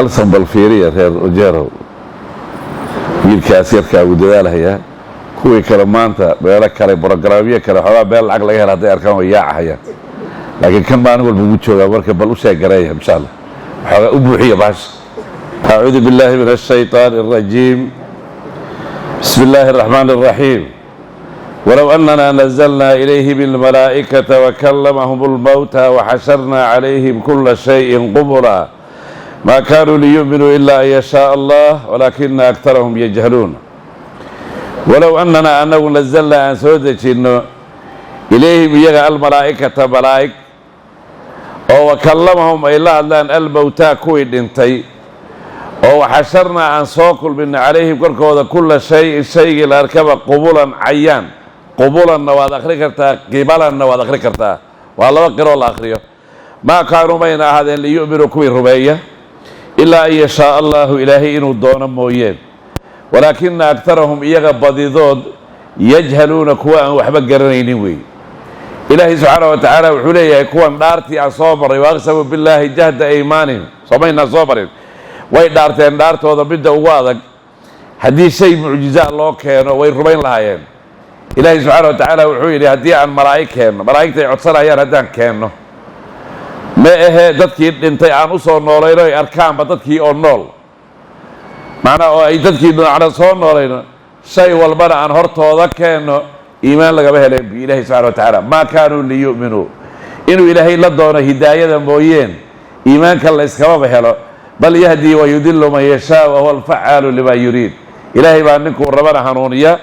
كالسن بالفيرية غير رجيرو wiilkaas yarkaa uu dadaalhayaa kuwii kale maanta beelo kale brograamyo kale xogaa beel lacag laga hela hadday arkaan way yaacahayaan laakiin kan maalin walba ugu joogaa marka bal u sheegareeya insha allah waxoogaa u buuxiya baasha acuudu billahi min ashaytaan alrajiim bismi illaahi araxmaan alraxiim walow annana nazalnaa ilayhim almalaa'ikata wakallamahum almawta waxasharnaa calayhim kula shayin qubula ما كانوا ليؤمنوا إلا أن يشاء الله ولكن أكثرهم يجهلون ولو أننا أنه نزلنا عن سودة إنه إليهم يجعل الملائكة ملائك وكلمهم إلا أن الموتى كوين انتي وحشرنا عن صوكل من عليهم كل شيء الأركب قبولا عيان قبولا نواد أخركرتا قبالا نواد أخركرتا والله وقروا الآخرية ما كانوا بين أحد ليؤمنوا كوين ربية إلا أن يشاء الله إلهي إنه دون مويين ولكن أكثرهم إيغا بديدود يجهلون كوان وحبا قرنين وي إلهي سبحانه وتعالى وحوليه كوان دارتي عصابر وأقسموا بالله جهد إيمانهم صمينا صابرين وي دارتين دارت وضا بدا وواضك حديث شيء معجزاء الله كانوا وي ربين لهايين إلهي سبحانه وتعالى وحوليه هدي عن ملائكهم ملائكة عطسر أيان هدان كانوا ما إيه dadkii dhintay aan u soo noolayno ay arkaanba dadkii oo nool macnaa oo ay dadkii dhacna soo noolayno shay walbana aan hortooda keeno iimaan lagaba heleen bi ilaahi subxaanahu wa tacaala maa kaanuu liyu'minuu inuu ilaahay la doono hidaayada mooyeen iimaanka la iskababa helo bal yahdii wayudillu man yashaa wahuwa alfacaalu limaa yuriid ilaahay baa ninkuu rabana hanuuniya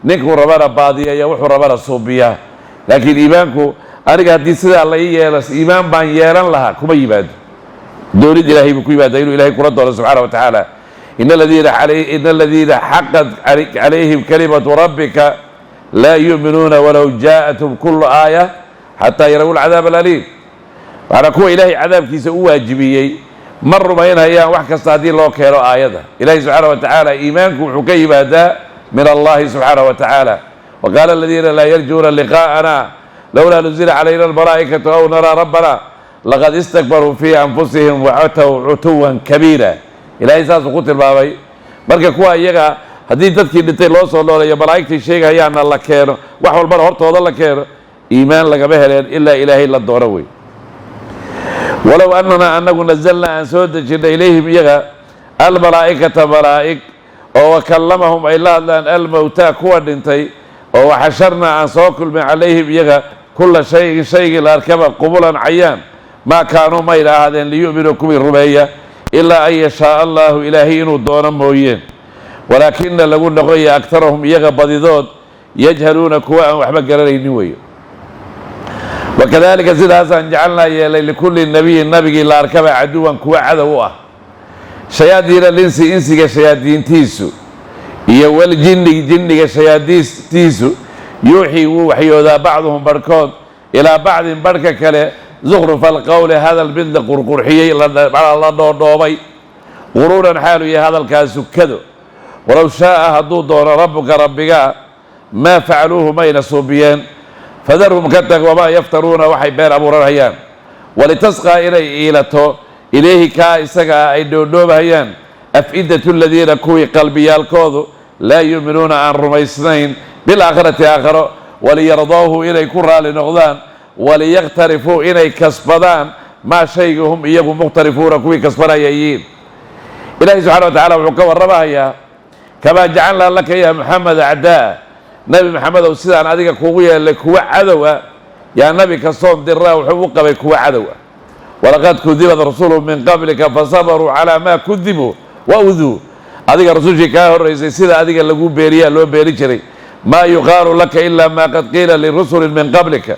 ninkuu rabana baadiyeeya wuxuu rabana suubiya laakiin iimaanku aniga haddii sidaa la ii yeelo iimaan baan yeelan lahaa kuma yimaado doonid ilaahay buu ku yimaada inuu ilaahay kula doono subxaana wa tacaala ina aladiina xaqat calayhim kalimatu rabbika laa yu'minuuna walow jaa'athum kullu aaya xataa yarawu alcadaab alaliim waxaana kuwa ilaahay cadaabkiisa u waajibiyey ma rumaynayaan wax kasta haddii loo keeno aayada ilaahay subxaana wa tacaala iimaanku wuxuu ka yimaadaa min allahi subxaana wa tacaala waqaala aladiina laa yarjuuna liqaa'ana لولا نزل علينا الملائكة أو نرى ربنا لقد استكبروا في أنفسهم وعتوا عتوا كبيرا إلهي ساس قتل بابي marka kuwa iyaga hadii dadkii dhintay loo soo nooleeyo malaa'iktii sheegayaan la keeno wax walba hortooda la keeno iimaan lagaba heleen ilaa ilaahay la doono way walaw annana annagu nazalna an soo dejina ilayhim iyaga almalaa'ikata malaa'ik oo kallamahum ay la hadlaan almawtaa kuwa dhintay oo waxasharna aan soo kulmay calayhim iyaga كل شيء الأركب قبولا عيان ما كانوا ما إلى هذين ليؤمنوا كم الربية إلا أن يشاء الله إلهي إنه دون مويين ولكن لقول نقول أكثرهم يغبضدود يجهلون كواء وحبك قررين وكذلك زد هذا جعلنا لكل النبي إلا أركب عدوا كواء عدوه شياطين الإنس إنسك شياطين تيسو يول جنك شياطين تيسو يوحي وحيوذا بعضهم بركود إلى بعض بركة كله زخرف القول هذا البلد قرقرحية على الله دور دوبي غرورا حاله هذا الكاس كذو ولو شاء هدو دور ربك ما فعلوه ما ينصوبيان فذرهم كتك وما يفترون وحي بين أبو رهيان ولتسقى إليه كائسك أي دوب هيان أفئدة الذين كوي قلبي الكوذو لا يؤمنون عن رميسنين بالآخرة آخره وليرضوه إلي كرة لنغضان وليغترفوا إلي كسبدان ما شيئهم إياهم مغترفون كوي كسبنا يأيين إلهي سبحانه وتعالى وحكا والربايا كما جعلنا لك يا محمد أعداء نبي محمد وسيدان هذه كوية لكوا عدوة يا نبي كصوم درا وحبوك بكوا عدوة ولقد كذبت رسول من قبلك فصبروا على ما كذبوا وأوذوا هذه رسول شكاه الرئيس سيدا هذه اللي قول بيريا لو بيريشري ما يقال لك إلا ما قد قيل للرسل من قبلك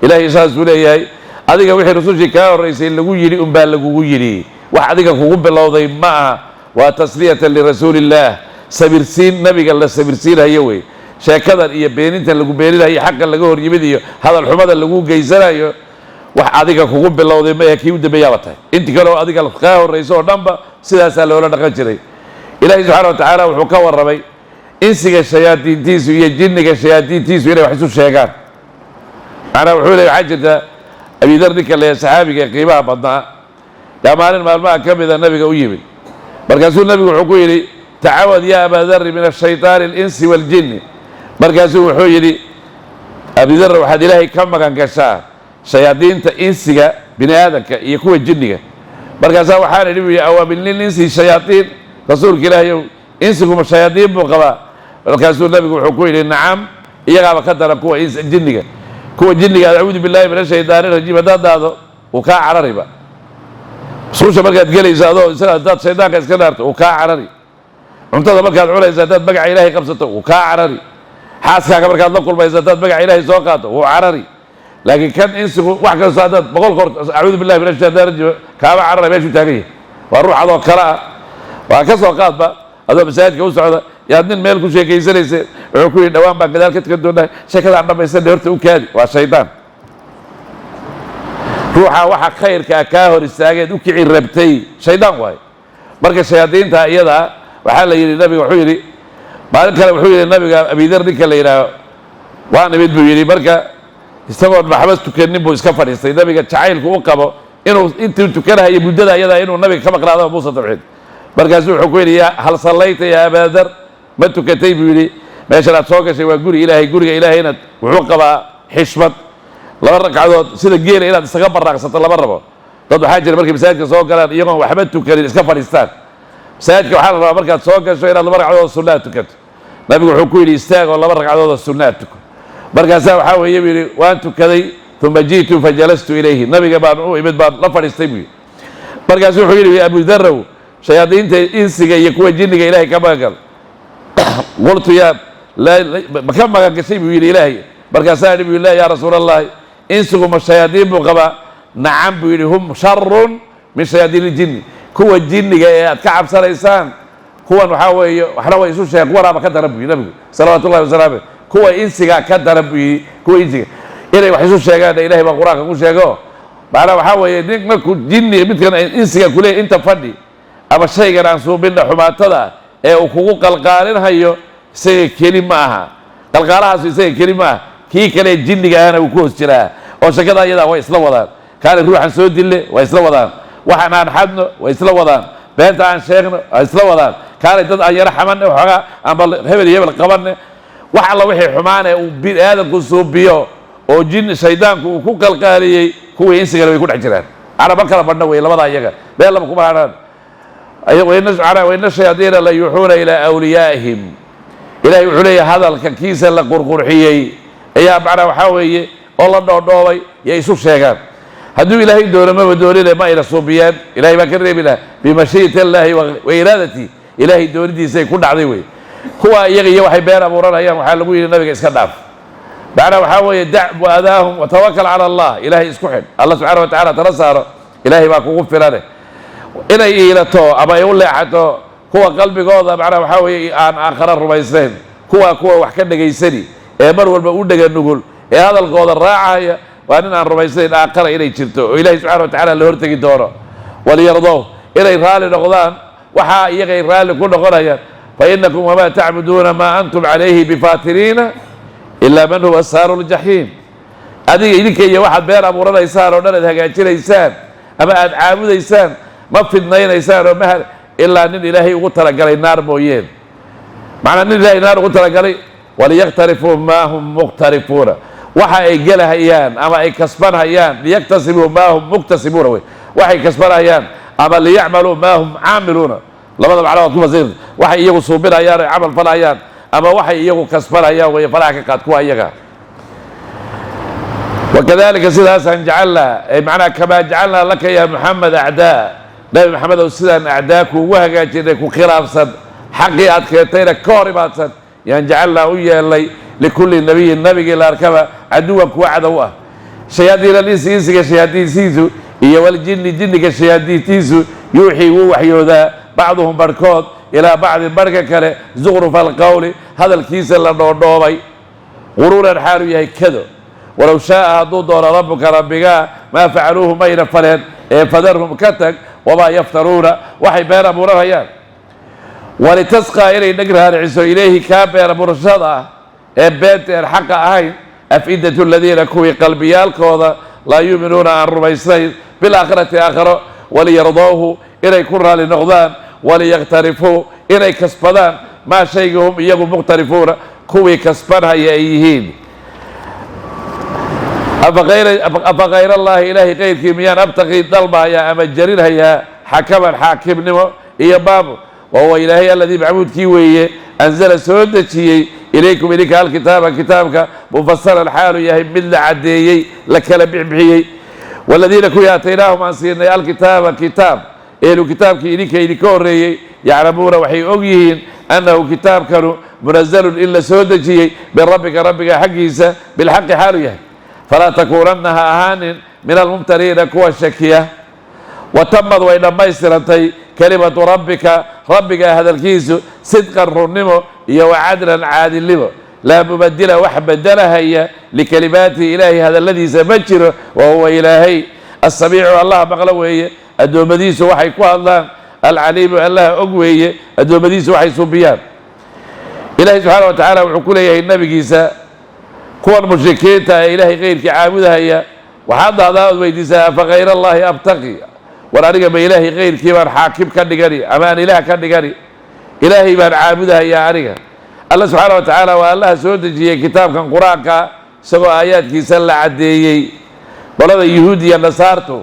إلهي ساس وليهي هذه وحي رسول شكاه الرئيس اللي قول يري أمبال اللي قول يري وحدك قوب الله ضيب معها وتسلية لرسول الله سبرسين نبي قال له سبرسين هيوي شاكذا إيه بينين اللي قول بيريا هي حق اللي قول يبدي هذا الحمد اللي قول جيزنا وحدك قوب الله ضيب ما يكيود بيابته أنت قالوا هذه الخاه الرئيس ونبا سيدا سأله ولا نقشري إلهي سبحانه وتعالى وحكا والربي إنسك الشياطين تيسو يجنك الشياطين تيسو إلى وحسو الشيطان أنا وحولي حاجة أبي ذر لك اللي صحابك قيمها بضنا يا مالين مالما كم إذا النبي قويبي markaasuu nabigu wuxuu ku yidhi tacawad ya abaa darri min ashaytaani alinsi waaljinni markaasuu wuxuu yidhi abidar waxaad ilaahay ka magan gashaa shayaadiinta insiga bini aadamka iyo kuwa jinniga markaasaa waxaan idhi buu yidhi awaamin lilinsi shayaaiin rasuulka ilaahayow insiguma shayaadiin buu qabaa markaasuu nabigu wuxuu ku yidhi nacam iyagaaba ka daran kuwa jinniga kuwa jinniga acuudu billahi min ashaydaani rajiim haddaad daado uu kaa carariba musqusha markaad gelayso adoo isaga haddaad shaydaanka iska dhaarto uu kaa carari cuntada markaad cunayso haddaad magaca ilaahay qabsato uu kaa carari xaaskaaga markaad la kulmayso haddaad magaca ilaahay soo qaato wuu carari laakiin kan insigu wax kastoo haddaad boqol koor acuudu billahi min ashaydaani rajiim kaaba carara meeshuu taagan yahay waa ruux adoo kale ah waa ka soo qaadba adoo masaajidka u socda yaad nin meel ku sheekaysanaysa wuxuu ku yidhi dhawaan baan gadaal ka tukan doonaa sheekadaan dhammaysanay horta u kaadi waa shaydaan ruuxa waxa khayrkaa kaa hor istaageed u kici rabtay shaydaan waayo marka shayaadiinta iyadaa waxaa la yidhi nabiga wuxuu yidhi maalin kale wuxuu yidhi nabiga abidar ninka la yidhaaho waa nimid buu yidhi marka isagoon maxbas tukanin buu iska fadhiistay nabiga jacaylku u qabo inuu intuu tukanahayo muddada iyadaa inuu nabiga ka maqnaado muusa tawxiid markaasuu wuxuu ku yidhi hal sallayta ya abaadar ma tukatay buu yidhi meeshan aad soo gashay waa guri ilaahay guriga ilaahayna wuxuu qabaa xishmad laba ragcadood sida geela inaad isaga baraaqsato lama rabo dad waxaa jira markay masaajidka soo galaan iyagoon waxba tukanin iska fadhiistaan masaajidka waxaa la rabaa markaad soo gasho inaad laba ragcadood oo sunnaa tukato nabigu wuxuu ku yidhi istaag oo laba ragcadood oo sunnaa tuko markaasaa waxaa weeye buu yidhi waan tukaday uma ji'tu fajalastu ilayhi nabiga baan u imid baan la fadhiistay buu yidhi markaasuu wuxuu yidhi abu darrow shayaadiinta insiga iyo kuwa jinniga ilaahay ka magangal qultu yaa ma ka magan gashay buu yidhi ilaahay markaasaa idhi buu yidhi yaa rasuula allahi insiguma shayaadiin buu qabaa nacam buu yidhi hum sharun min shayaadiin iljinni kuwa jinniga ee aad ka cabsanaysaan kuwan waxaa weeye waxna way isu sheeg kuwanaaba ka daran buu yidhi nabigu salawaatu ullahi wasalaamu kuwa insigaa ka daran buu yidhi kuwa insiga inay wax isu sheegaanna ilahay baa qur-aanka ku sheego macnaa waxaa weeye nin markuu jinni midkan insiga kuleeyahy inta fadhi ama shaygan aan suubinna xumaatada ee uu kugu qalqaalinhayo isaga keli ma aha qalqaalahaasu isaga keli ma aha kii kale jinniga ahna uu ku hoos jiraa oo shakada iyadaa way isla wadaan kaani ruuxan soo dille way isla wadaan waxaan aan xadno way isla wadaan beenta aan sheegno way isla wadaan kaani dad aan yaro xamanne waxoogaa amba hebel iyo hebel qabanne wax alla wixii xumaane uu bini aadamku suubiyo oo shaydaanku uu ku qalqaaliyey kuwii insigana way ku dhex jiraan caraba kala badhna wey labadaa iyaga meel laba kuma hadhaan waina shayaadiina la yuuxuuna ilaa awliyaa'ihim ilahay wuxuu leeyahay hadalka kiisa la qurqurxiyey ayaa macnaa waxaa weeye oo la dhoodhoobay yay isu sheegaan hadduu ilaahay doono maba doonine ma ayna suubiyaan ilahay baa ka reebi laha bimashii'ati illaahi wa iraadati ilaahay doonidiisay ku dhacday wey kuwa iyaga iyo waxay been abuuranayaan waxaa lagu yidhi nabiga iska dhaaf macnaa waxaa weeye dac waadaahum watawakal cala allah ilaahay isku xidh allah subxana wa tacala tala saaro ilaahay baa kugu filane inay iilato ama ay u leexato kuwa qalbigooda macnaa waxaa weeye aan aakhara rumaysnayn kuwa wax ka dhegaysani ee mar walba u dhega nugul ee hadalkooda raacaya waa nin aan rumaysnayn aakhara inay jirto oo ilaahay subxana wa tacala la hortegi doono waliyardow inay raalli noqdaan waxaa iyagay raalli ku noqonayaan fa inakum wamaa tacbuduuna maa antum calayhi bifaatiriina ilaa man huwa saaru ljaxiim adiga idinka iyo waxaad been abuuranaysaan oo dhan aad hagaajinaysaan ama aad caabudaysaan ma fidnaynaysaan oo mahal ilaa nin ilaahay ugu talagalay naar mooyeen macnaa nin ilaahay naar ugu talagalay waliyaktarifuu maa hum mukhtarifuuna waxa ay gelahayaan ama ay kasbanhayaan liyaktasibuu maa hum muktasibuuna wey waxay kasbanhayaan ama liyacmaluu maa hum caamiluuna labada macno waad ku fasirta waxay iyagu suubinayaan ay camal falhayaan ama waxay iyagu kasbanhayaan wey falaha ka qaad kuwa iyaga wakadalika sidaasaan jacalnaa ay macnaa kamaa jacalnaa laka ya muxamed acdaa nabi maxamed ow sidaan acdaa kuugu hagaajinay ku khilaafsan xaqii aad keentayna ka hor imaadsan yaan jacalnaa u yeelnay likulli nabiyin nabigii la arkaba caduwan kuwa cadow ah shayaadiin alinsi insiga shayaadiintiisu iyo waljinni jinniga shayaadiintiisu yuuxii wuu waxyoodaa bacduhum barhkood ilaa bacdin barhka kale zukhrufa alqowli hadalkiisa la dhoodhoobay quruuran xaalu yahay kado walow shaaa hadduu doono rabbuka rabbigaa maa facaluuhu mayna faleen ee fadarhum ka tag wamaa yaftaruuna waxay been abuuranayaan walitasqaa inay dheg raariciso ilayhi kaa been abuurashada ah ee beenta een xaqa ahayn afidatu aladiina kuwii qalbiyaalkooda laa yuuminuuna aan rumaysnayn bilaakhirati aakharo waliyardoohu inay ku raali noqdaan وليقترفوا إني كسبدان ما شيءهم إياه مقترفون كوي كسبانها يأيهين أفغير الله إلهي غير كميان أبتغي ضلبها يا أما الجرير هيا حكما حاكم نمو إيا بابو وهو إلهي الذي بعمود كيوية أنزل سودتي إليكم إليك الكتاب كتابك مفسر الحال يهي من عديي لك لبعبعي والذين كو ياتيناهم عن سيرنا الكتاب كتاب إلو كتابك إليك أوريي يعلمون وحي أغيهين أنه كتاب كانوا منزل إلا سودتي من ربك حقيسة بالحق حال يهي فلا تكوننها أهان من الممترين كوى الشكية وتمض وإن ما يسرتي كلمة ربك هذا الكيس صدقا رنمو وعدلا عادل لمو لا مبدل وحبدلها هي لكلمات إلهي هذا الذي سبجره وهو إلهي السميع الله مغلوه الدومديس وحي الله العليم الله أقوي الدومديس وحي صبيان إلهي سبحانه وتعالى وحكول النبي كيسا كون المشركين إلهي غيرك عابدها هي وحد هذا ويديسا فغير الله أبتقي ورأيك بإلهي غيرك من حاكم كالنقري أمان إله كالنقري إلهي من عابدها هي عارقة الله سبحانه وتعالى والله سودجي كتاب كان قرآن سوى آيات كيسال عديي ولذا يهودي النصارتو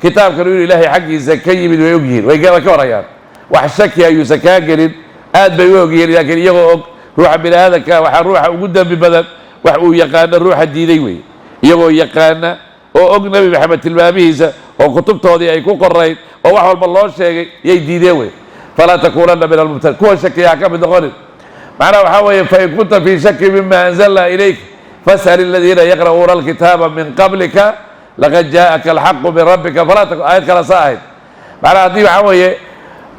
كتاب كانوا يقول إلهي حقي زكي من ويوجين ويقال كوريان وحشكي أيو سكاقلين آد بيوجين لكن يغو روح من هذا وحروح وقدام ببدن وحو يقانا الروح الديني يغو يقانا وأق نبي محمد الماميسة وكتبته هذه أي كوكورين ووحو الله الشيء يديني فلا تكونن من المبتل كون شكي يحكم دغني معناه وحاول فإن كنت في شك مما أنزلنا إليك فاسأل الذين يقرؤون الكتاب من قبلك لقد جاءك الحق من ربك فلا تكون آيات كلا صاحب معناه هذه وحاول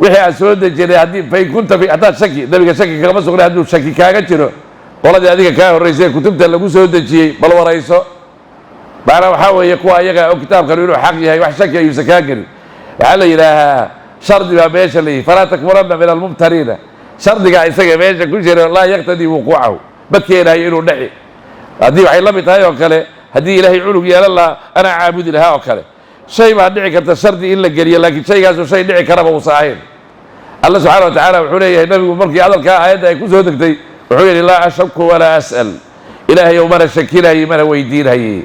وحي أسود الجري هذه فإن كنت في أتات شكي نبيك شكي كما سقنا هذو شكي كاغتشنو والله هذيك كان الرئيس كتبت اللي سود الجي بل ورئيسه معناه وحاول يقوى يقرأ كتاب كانوا يقولوا حقي وح شكي يسكاغري على إله شرط ما بيش لي فلا تكونن من الممترين شرط قاعد يسقى بيش كل شيء لا يقتضي وقوعه بكي لا يقولوا نحي هذه وحي لم يتهيأ وكله هذه إلهي علوك يا الله أنا عابد لها وكله شيء ما دعي كرت الشرط إلا قليل لكن شيء قاسو شيء دعي كربه وصاحين الله سبحانه وتعالى وحوليه النبي ومركي هذا الكائن يكون زودك وحولي لا أشك ولا أسأل إلهي يومنا شكينا يمنا ويدين هي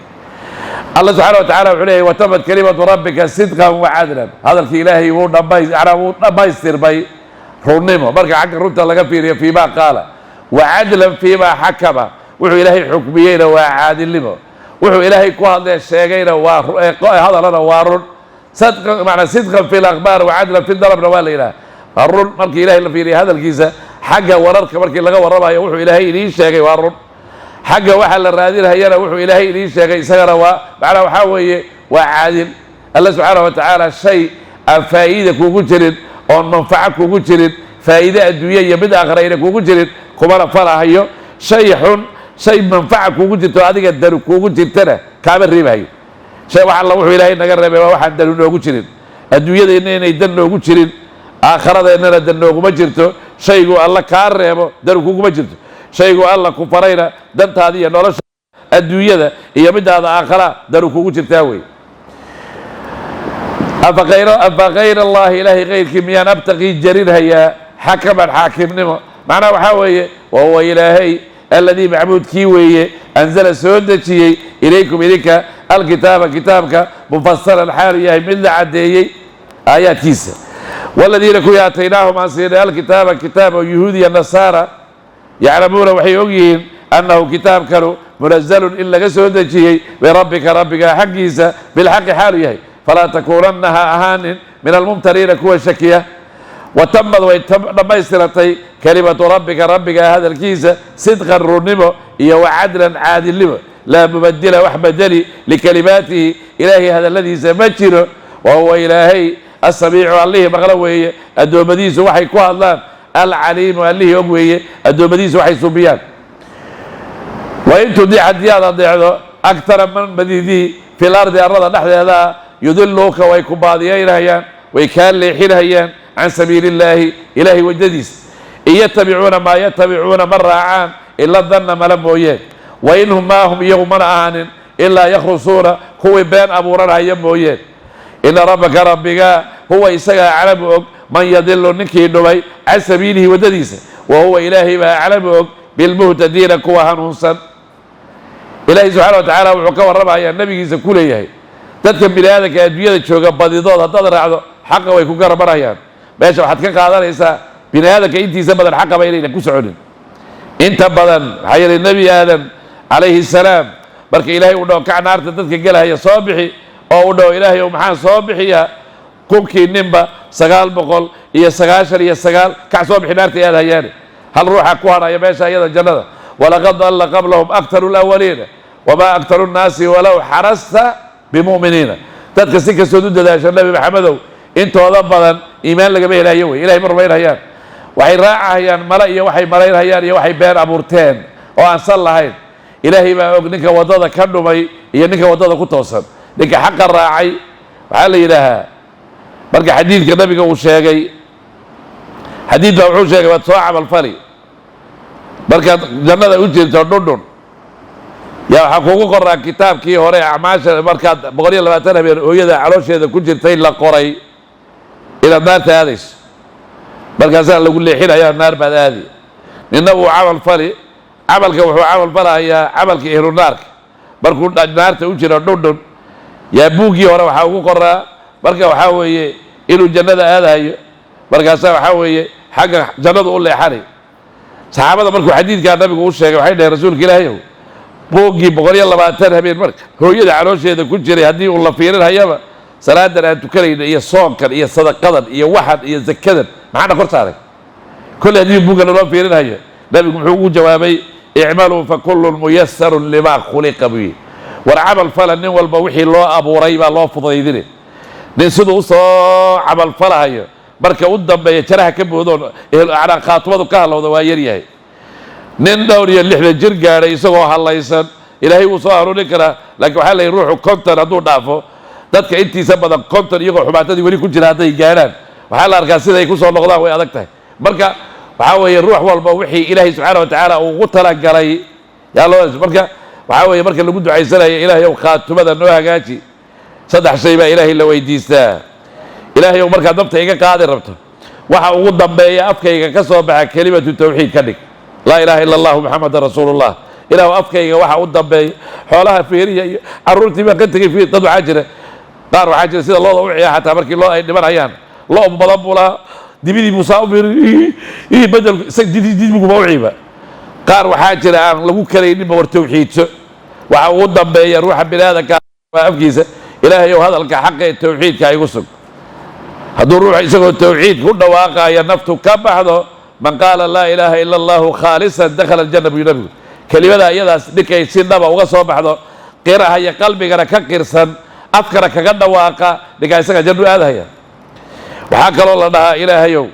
الله سبحانه وتعالى وحوليه وتمت كلمة ربك صدقا وعدلا هذا الإلهي هو نبايستر باي رنمه مركي حق الرنت الله فيما قال وعدلا فيما حكم وحو إلهي حكميين وعادل لما وحو إلهي كوهد الشيقين هذا لنا وارن صدقا معنى صدقا في الأخبار وعدلا في الضرب نوال إله الرن مركي إلهي اللي في هذا الكيسة حق وررك مركي لغا وربها وحو إلهي ليه الشيقين وارن حق وحل الرادين هينا وحو إلهي ليه الشيقين سيرا معنى وحاوي وعادل الله سبحانه وتعالى شيء فائدة كوكو جرد أو منفعة كوكو جرد فائدة الدنيا بدأ آخرين كوكو جرد كمانا فرا هيو شيء منفعة كوكو جرد هذه الدلو كوكو جرد كامل ريب هيو شيء وحا الله وحو إلهي نقرب وحا الدلو نوكو جرد الدنيا إننا يدن نوكو جرد آخرة إننا دن نوكو مجرد شيء الله كارب دلو كوكو مجرد شيء الله كفرين دنت هذه نولش الدنيا هي بدأ آخرة دلو كوكو جرد أفغير الله إلهي غير كميان أبتغي جرير هيا حكما حاكم نمو معناه وحاوية وهو إلهي الذي معبود كيوية أنزل سودتي إليكم إليك الكتاب كتابك مفسر الحال يهي من عديي آيات كيسة والذين كو ياتيناهم عن سيدنا الكتاب كتاب يهودي النصارى يعلمون وحيوغيهم أنه كتاب كانوا منزل إلا سودتي بربك حقيسة بالحق حال يهي فلا تكوننها أهان من الممترين كوى الشكية وتمض لما يسترتي كلمة ربك هذا الكيس صدقا رنمه وعدلا عادل لمه لا مبدل وحبدلي لكلماته إلهي هذا الذي سمجره وهو إلهي السميع عليه مغلوه الدومديس وحي كوى الله العليم عليه أقويه الدومديس وحي سبيان وإن تضيع الديادة أكثر من مديدي في الأرض الرضا نحن هذا يذلوك ويكون باضيين هيان ويكان ليحين هيان عن سبيل الله إلهي وجديس إن يتبعون ما يتبعون مرة عام إلا الظن ملمويين وإنهم ما هم يوما آن إلا يخرصون هو بين أبورنا يمويين إن ربك هو يسقى علم من يضل نكي دبي عن سبيله ودديسه وهو إلهي ما أعلم بالمهتدين كوا هنوصا إلهي سبحانه وتعالى وحكى الربع يا النبي يقول إياه تذكر بلادك أدوية شوكا بديضات هتضرع حقا ويكون قرب رهيان ماشي وحد كان قادر إيسا بلادك أنت سبدا حقا بيني لك سعود أنت بدن حير النبي آدم عليه السلام برك إلهي ودو كان نار تذكر قالها يا صابحي أو ودو إلهي ومحان صابحي يا كوكي النمبا سقال بقول يا سقاشر يا سقال كعصابحي نار تيادها يعني هل روح أكوارا يا باشا يا الجنة ولقد ضل قبلهم أكثر الأولين وما أكثر الناس ولو حرست بمؤمنين تذكر سكة سدود ده عشان النبي محمد انت وضبطا إيمان لك به إلهي إلهي مر بين هيان وحي راعة هيان ملائية وحي ملايين هيان وحي بين أبورتين وأن صلى هين إلهي ما نك وضاضا كانوا مي هي نك وضاضا كنت وصل نك حق الراعي وعلي لها برجع حديث كنبي قول شيء حديث لو شيء بتصاعب الفري بركة جنة وجه تردون يا حقوق قرأ كتاب كي هوري أعماش بركة بقولي لما تنبي ويدا عروش إذا كنت تين لقري إلى النار تهاديش بركة سأل يقول لي حين يا النار بعد هذه إنه عمل فري عمل كوحو عمل فرا هي عمل كيهرو النار بركة النار توجه تردون يا بوكي هوري حقوق قرأ بركة وحاوي إلو الجنة هذا هي بركة سأل حاوي حق جنة أقول لي حري صحابة مركو حديث كان النبي يقول شيء وحيد رسولك إلهي بوقي بقولي الله بعتها بين مرك هو يدعى على شيء إذا كنت جري هدي والله فيرن هيابا صلاة أن تكري هي صوم كان هي صدقة هي واحد هي زكاة معنا قرص عليك كل هذه بوقي الله فيرن هيا النبي يقول جوابي اعملوا فكل ميسر لما خلق به والعمل فلا والبوحي الله أبو ريبة الله فضيله نسدوا صا عمل فلا هيا marka u dambeeya jaraha ka boodo aan qaatwadu ka halowda waa yar yahay nin dhowr iyo 60 jir gaaray isagoo halaysan ilaahay uu soo aroori kara laakiin waxa la ruuxu konton haduu dhaafo dadka intiisa badan konton iyagoo xumaatadii wali ku jira haday gaaraan waxa la arkaa sida ay ku soo noqdaan way adag tahay marka waxa weeye ruux walba wixii ilaahay subhanahu wa ta'ala uu ugu tala galay yaa loo marka waxa weeye marka lagu ducaysanayo ilaahay oo qaatumada noo hagaaji saddex shay baa ilaahay la weydiistaa إلهي ومركا دبتا إيقا قادر ربطه وحا وقدم بأي أفكا إيقا كسو بها كلمة التوحيد كدك لا إله إلا الله محمد رسول الله إله أفكا إيقا وحا وقدم بأي حولها فيريا عرورتي ما كنت فيه تدو عاجرة قاروا عاجرة سيدا الله وعيا حتى مركي الله أي نمان عيان الله مبضب لها دي مصاب إيه بدل سك دي موعيبة قاروا حاجرة عن لغو كريني بور توحيد وحا وقدم بأي روح بلادك أفكيسة إلهي وهذا لك حق التوحيد كاي قصك هذا روح يسوي التوحيد كل واقع يا نفته كبحضه من قال لا إله إلا الله خالصا دخل الجنة بينبي كلمة يدا ديك يصير نبا وقصوا بحضه قراها هي قلبي قرا كقرسن أفكرك كقد واقع ديك يسوي الجنة هذا هي وحكى الله لها إله يوم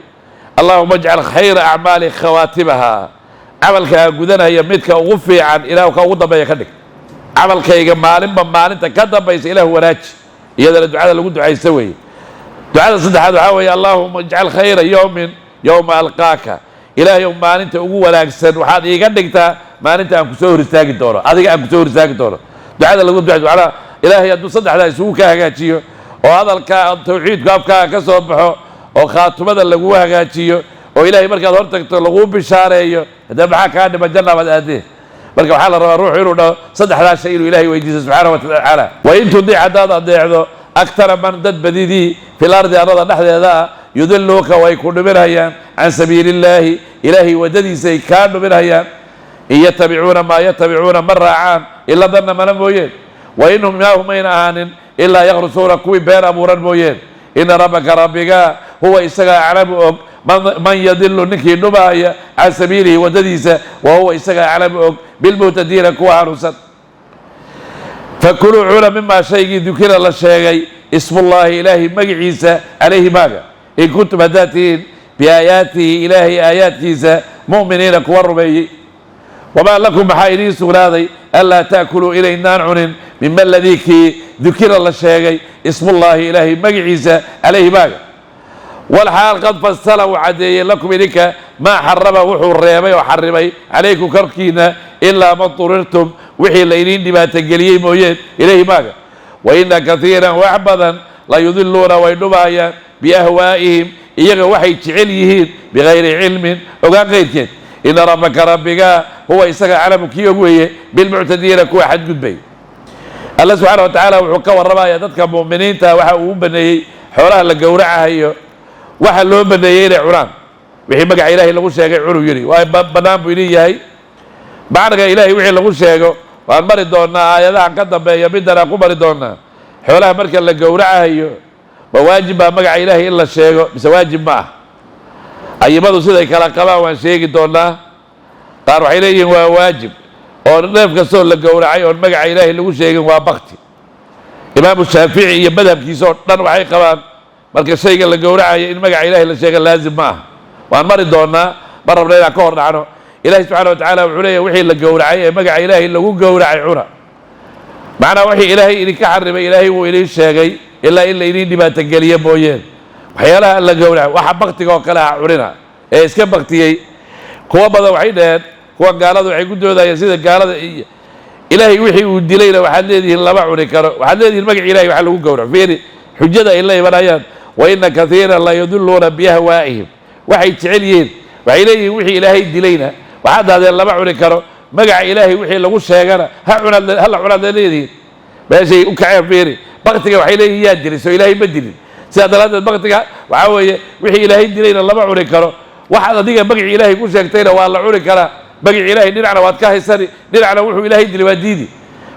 اللهم اجعل خير أعمال خواتمها عملك جودنا هي متك وغفي عن إلهك وضب يخدك عملك يجمالين بمالين تكذب بيس إله وراج يدا الدعاء اللي قد يسوي دعاء صدق هذا عوي اللهم اجعل خير يوم ألقاك إلى يوم ما أنت أقول ولا أكسر وحاد يقدك ما أنت أنك سور ساق الدورة هذا أنك سور ساق الدورة دعاء اللي قد دعاء إلهي يدو صدق هذا يسوق هاجاتيو وهذا التوحيد قاب كسبحه وخاتم هذا اللي جوا هاجاتيو وإلهي مركز هرتك تلقوه بشاريه هذا معك هذا بجنة بدأته مركز حال روح يروح صدق هذا الشيء إلهي ويجيز سبحانه وتعالى وإن تضيع هذا ضيعه أكثر من دد بديدي في الأرض أرض نحن هذا يدلوك ويكون منها عن سبيل الله إلهي وددي سيكان منها إن يتبعون ما يتبعون مرة عام إلا ظن من الموين وإنهم ياهم من أهان إلا يغرسون كوي بين أمور الموين إن ربك هو إسقى أعلم من يدل نكي نبايا عن سبيله ودديسه وهو إسقى أعلم بالمهتدين كوارسا فكلوا علا مما شيء ذكر الله شيء اسم الله إلهي مقعيسى عليه ماذا إن كنتم هداتين بآياته إلهي آيات كيسى مؤمنين كوار بي وما لكم محايرين سغراضي ألا تأكلوا إلي نانعن مما الذي ذكر الله شيء اسم الله إلهي مقعيسى عليه ماذا والحال قد فصلوا عدي لكم إليك ما حرم وحو الريمي وحرمي عليكم كركينا إلا من طررتم وحي الليلين لما تنقليه مويد إليه ماذا وإن كثيرا وعبدا لا يضلون وينبايا بأهوائهم iyaga waxay jecel yihiin bigayri cilmin ogaan qayrkeed ina rabbaka rabbiga huwa isaga aclamu kii og weeye bilmuctadiina kuwa xadgudbay alla subxaana wa tacaala wuxuu ka warramayaa dadka mu'miniinta waxa uu u baneeyey xoolaha la gowracahayo waxa loo baneeyey inay cunaan wixii magaca ilaahay lagu sheegay cunuu yidhi waa bannaan buu idin yahay macnaga ilaahay wixii lagu sheego waan mari doonnaa aayadahan ka dambeeya middanaan ku mari doonnaa xoolaha marka la gowracahayo ma waajib baa magaca ilaahay in la sheego mise waajib ma ah ayimadu siday kala qabaan waan sheegi doonnaa qaar waxay leeyihiin waa waajib oo neef kastoo la gowracay oon magaca ilaahay lagu sheegin waa bakti imaamu shaafici iyo madhabkiisa oo dhan waxay qabaan marka shayga la gowracayo in magaca ilaahay la sheega laazim ma ah waan mari doonnaa ma rabna inaan ka hor dhacno ilaahay subxana wa tacaala wuxuu leeyahy wixii la gowracay ee magaca ilaahay lagu gowracay cuna macnaa wixii ilaahay idinka xarimay ilaahay wuu idin sheegay ilaa in la idin dhibaatogeliye mooyeen waxyaalaha la gowracay waxa baktiga oo kale ha cunina ee iska baktiyey kuwa badan waxay dhaheen kuwa gaalada waxay ku doodayeen sida gaalada ilaahay wixii uu dilayna waxaad leedihiin lama cuni karo waxaad leedihiin magaca ilahay waxa lagu gowrac fiiri xujada ay la imanayaan wa ina kaiiran la yudilluuna biahwaa'ihim waxay jecel yihiin waxay leeyihiin wixii ilaahay dilayna waxaad dahdeen lama cuni karo magaca ilaahay wixii lagu sheegana hala cunaad leedihiin meeshay u kaceen fiiri baktiga waxay leeyihiin yaa dilay soo ilaahay ma dilin sidaa daraaddeed baktiga waxaa weeye wixii ilaahay dilayna lama cuni karo waxaad adiga magacii ilaahay ku sheegtayna waa la cuni karaa magacii ilaahay dhinacna waad ka haysani dhinacna wuxuu ilaahay dilay waa diidi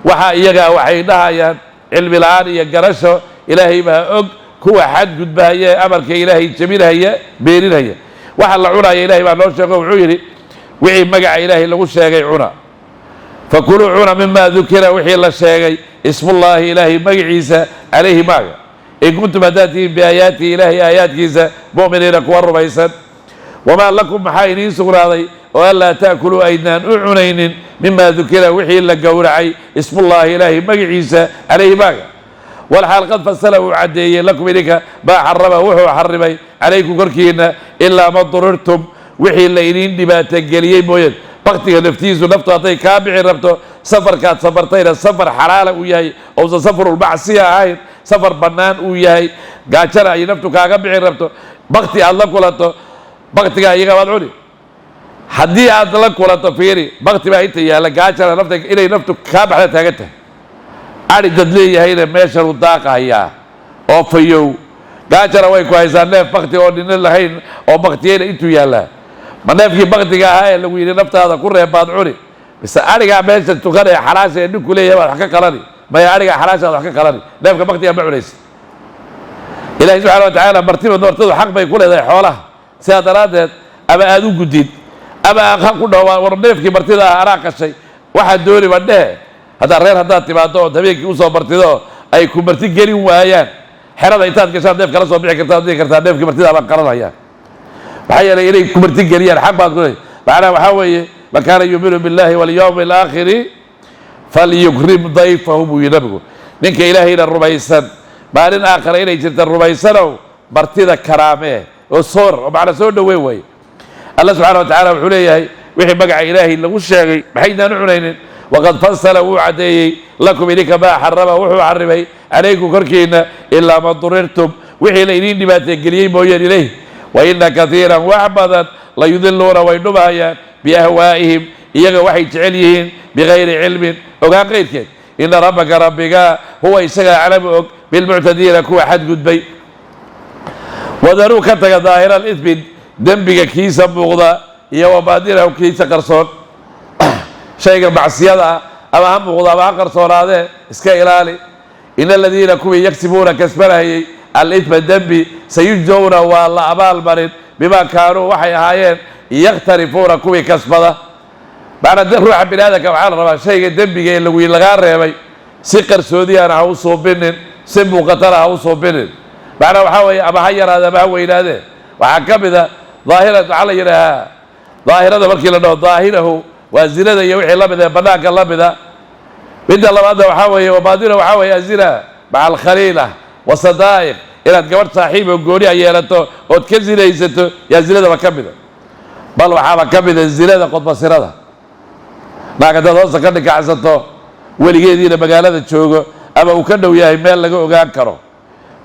waxa iyaga waxay dhahayaan cilmi la'aan iyo garasho ilaahay baa og kuwa xadgudbahaya ee amarka ilaahay jebinahaya beeninaya waxa la cunaya ilaahay baa noo sheego wuxuu yidhi wixii magaca ilaahay lagu sheegay cuna fakuluu cuna mima dukira wixii la sheegay ismullaahi ilaahay magaciisa calayhi maaga in kuntum haddaad tihiin biaayaatihi ilaahay aayaadkiisa mu'miniina kuwa rumaysan wamaa lakum maxaa idiin sugnaaday oo anlaa ta'kuluu aydnaan u cunaynin mima dukira wixii la gowracay ismullaahi ilaahay magaciisa calayhi maaga walxaal qad fasala uu caddeeyey lakum idinka maa xarama wuxuu xarimay calaykum korkiinna ilaa ma durirtum wixii la idiin dhibaatogeliyey mooyeen baktiga naftiisu naftu hadday kaa bixi rabto safarkaad safartayna safar xalaala uu yahay ousan safarulmacsiya ahayn safar bannaan uu yahay gaajana ay naftu kaaga bixi rabto bakti aad la kulanto baktigaa iyaga waad cuni haddii aad la kulanto fiiri bakti baa inta yaalla gaajana nafta inay naftu kaa baxda taagan tahay ari dad leeyahayna meeshanuu daaqahayaa oo fayow gaajana way ku haysaa neef bakti oo nina lahayn oo baktiyeyna intuu yaallaa ma neefkii baktiga ahaa ee lagu yidhi naftaada ku reeb baad cuni mise arigaa meesha tukan ee xalaasha ee ninku leeyahay waad wax ka qalani maya arigaa xalaashaad wax ka qalani neefka baktiga ma cunaysa ilahi subxana wa tacaala martiba noortadu xaq bay ku leedahay xoolaha sidaa daraaddeed ama aad u gudid ama aan ku dhawaan war neefkii martida ah anaa qashay waxaad dooniba dhehe haddaad reer haddaad timaado ood habeenkii usoo martido ay ku marti gelin waayaan xerada intaad gashaan neef kala soo bixi kartaa dhihi kartaa neefkii martida baan qalanayaan maxaa yeelay inay ku marti geliyaan xaq baad ku leedahay macnaha waxaa weeye man kaana yuuminu billahi walyawmi alaakhiri falyukrim dayfahu buu yidhi nabigu ninka ilaahayna rumaysan maalin aakhira inay jirta rumaysanow martida karaamee oo soor oo macna soo dhoweyn waaye alla subxana wa tacala wuxuu leeyahay wixii magaca ilaahay lagu sheegay maxaydaan u cunaynin waqad fasala wuu caddeeyey lakum idinka maa xarama wuxuu xarimay calaykum korkiinna ilaa ma durirtum wixii la idiin dhibaategeliyey mooyeen ilayh wa ina kaiiran wax badan la yudiluuna way dhumahayaan biahwaa'ihim iyaga waxay jecel yihiin bigayri cilmin ogaan qayrkeed ina rabbaka rabbiga huwa isagaa aclamu og bilmuctadiina kuwa xadgudbay wadaruu ka taga daahira alidmi dembiga kiisa muuqda iyo wabaadinahu kiisa qarsoon shayga macsiyada ah ama ha muuqda ama ha qarsoonaadee iska ilaali ina aladiina kuwii yagsibuuna kasbanayay alidma dembi sayujzowna waa la abaal marin bimaa kaanuu waxay ahaayeen yakhtarifuuna kuwii kasbada macnaa ruuxa bini aadamka waxaa la rabaa shayga dembiga ee lagaa reebay si qarsoodiyana ha u suubinin si muuqatana ha u suubinin macnaa waxaa weeye ama ha yaraade ama ha weynaadee waxaa ka mida daahira waxaa la yidhaahaa daahirada markii la dhaho daahirahu waa zinada iyo wixii la mid ee bannaanka la mida midda labaadna waxaa weeye wabaadina waxaa weeye azina maca alkhaliila wasadaa'iq inaad gabadh saaxiib oo gooni a yeelato ood ka zinaysato yaa zinadaba ka mida bal waxaaba ka mida zinada qodbasirada naag haddaad hoosta ka dhikacsato weligeediina magaalada joogo ama uu ka dhow yahay meel laga ogaan karo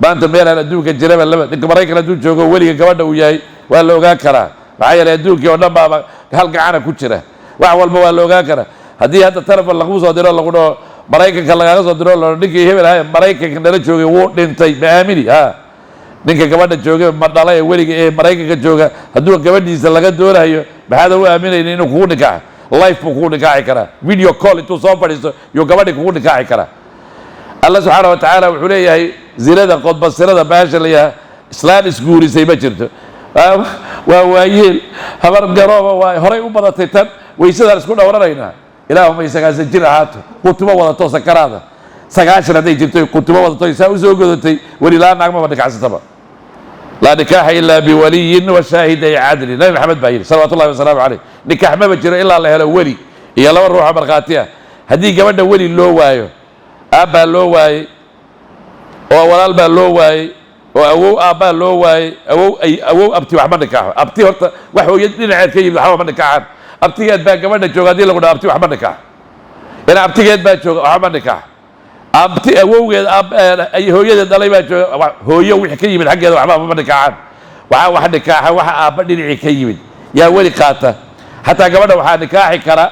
maanta meelaan adduunka jiraba laba ninka maraykan hadduu joogo weliga gabadha uu yahay waa la ogaan karaa maxaa yeelay adduunkii oo dhan baaba hal gacana ku jira wax walba waa la ogaan karaa haddii hadda telefon lagu soo diro lagu dhaho maraykanka lagaaga soo diro la ninkii hebel ahay maraykanka nala joogay wuu dhintay ma aamini ha ninka gabadha jooga ma dhala ee weliga ee maraykanka jooga hadduu gabadhiisa laga doonayo maxaad u aaminaynin inuu kugu nikaaxo life buu kugu nikaaxi karaa video call intuu soo fadhiisto iyo gabadhi kugu nikaaxi karaa alla subxaana wa tacaala wuxuu leeyahay zinada qodbasirada baasha layaha islaan isguurisay ma jirto waa waayeel habar garooba waa horay u badatay tan waysadaan isku dhowranaynaa ilaahuma isagaasa jir ahaato qutubo wadato sakaraada 90 hadday jirto qutubo wadato saa u soo godatay weli laa naagmaba nikacsataba laa nikaaxa ilaa biwaliyin wa shaahiday cadli nabi maxamed baa yidhi salawaatu ullahi wasalaamu caleyh nikaax maba jiro ilaa la helo weli iyo laba ruuxo markhaati ah haddii gabadha weli loo waayo aabbaa loo waayey oo walaal baa loo waayey oo awow aabbaa loo waayey awow abti waxma nikaaxo abti horta wax hooyad dhinaceed ka yimid waxba ma nikaaxan abtigeed baa gabadha jooga haddii lagu dhaho abti waxma nikaaxo ina abtigeed baa jooga waxba ma nikaaxo abti awowgeed hooyadeed dhalay baa jooga hooyo wixii ka yimid xaggeeda waxba ma nikaaxan waxaa wax nikaaxa waxa aabba dhinacii ka yimid yaa weli qaata xataa gabadha waxaa nikaaxi kara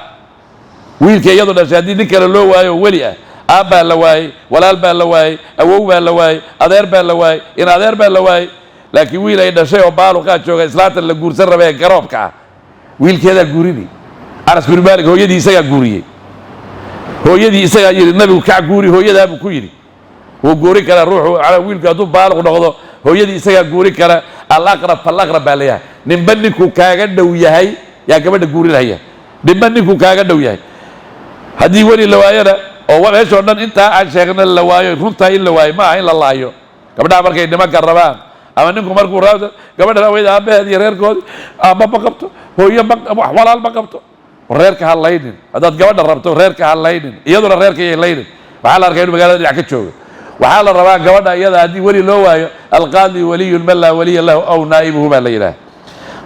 wiilka iyadu dhashay haddii nin kale loo waayo oo weli ah aabbaa la waayey walaal baa la waayey awow baa la waayey adeer baa la waayey in adeer baa la waayey laakiin wiil ay dhashay oo baaluqaa jooga islaanta la guursan raba ee garoobka ah wiilkeedaa guurini anas bin maalik hooyadii isagaa guuriyey hooyadii isagaa yidhi nabigu kac guuri hooyadaabuu ku yidhi wuu guuri karaa ruuxu wiilku hadduu baaluq noqdo hooyadii isagaa guuri kara alaqrab falaqrab baa layahay ninba ninkuu kaaga dhow yahay yaa gabadha guurinaya ninba ninkuu kaaga dhow yahay haddii weli la waayona oo meeshoo dhan intaa aan sheegna la waayo runtaa in la waayo ma aha in la laayo gabdhaha markay nimanka rabaan ama ninku markuu raabto gabadhan aweyda aabbaheed iyo reerkoodii aabba ma qabto hooyo walaal ma qabto reerka ha laynin haddaad gabadha rabto reerka ha laynin iyaduna reerka yay laynin waxaa la arkaa inu magaalada dhinac ka jooga waxaa la rabaa gabadha iyada haddii weli loo waayo alqaadi waliyun man laa waliya lahu aw naa'ibuhu baa la yidhaha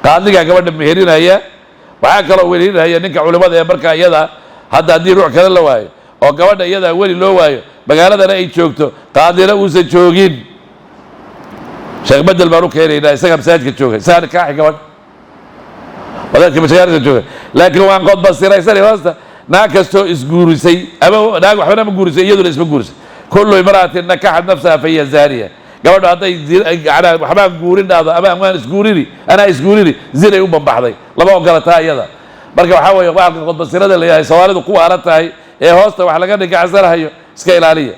qaadigaa gabadha meherinaya waxaa kaloo weherinaya ninka culimmada ee markaa iyada hadda haddii ruux kale la waayo oo gabadha iyadaa weli loo waayo magaaladana ay joogto qaadina uusan joogin sheekh bedel baan u keenaynaa isaga masaajidka jooga isaga nikaaxi gabadh wadaadka mashaariska jooga laakiin waan qodbasiraysanay hoosta naag kastoo isguurisay ama naag waxbana ma guurisay iyaduna isma guurisay kullu imra'atin nakaxat nafsaha fahiya zaaniya gabadhu hadday waxbaan guurin dhahdo ama waan isguurini anaa isguurini zinay u bambaxday lama ogolataa iyada marka waxaa weeye waxalka qodbasirada layahay soomaalidu ku waaran tahay ee hoosta wax laga nikacsanahayo iska ilaaliya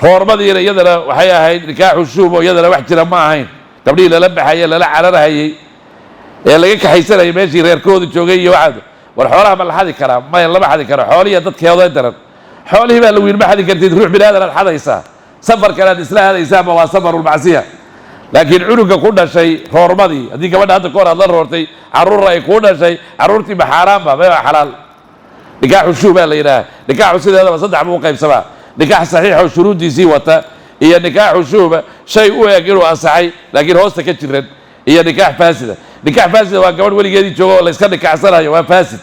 hoormadiina iyadana waxay ahayd nikaaxu shuub oo iyadana wax jira ma ahayn gabdhihii lala baxaye lala cararahayey ee laga kaxaysanayay meeshii reerkooda joogay iyo waxaad war xoolaha ma la xadi karaa maya lama xadi karo xoolihiya dadkeeday daran xoolihii baa lagu yidhi ma xadi kartid ruux bini aadan aad xadaysaa safarkan aad isla hadaysaaba waa safarulmacsiya laakiin cunuga ku dhashay roormadii haddii gabadha hadda kahor aad la roortay carruur ay kuu dhashay carruurtii ma xaaraanba ma xalaal nikaaxu shuub baa la yidhaha nikaaxu sideedaba saddex buu u qaybsamaa nikaax saxiixoo shuruuddiisii wata iyo nikaaxu shuuba shay u eg inuu ansaxay laakiin hoosta ka jiran iyo nikaax faasida nikaax faasida waa gabadh weligeedii joogo oo layska nikaacsanayo waa faasid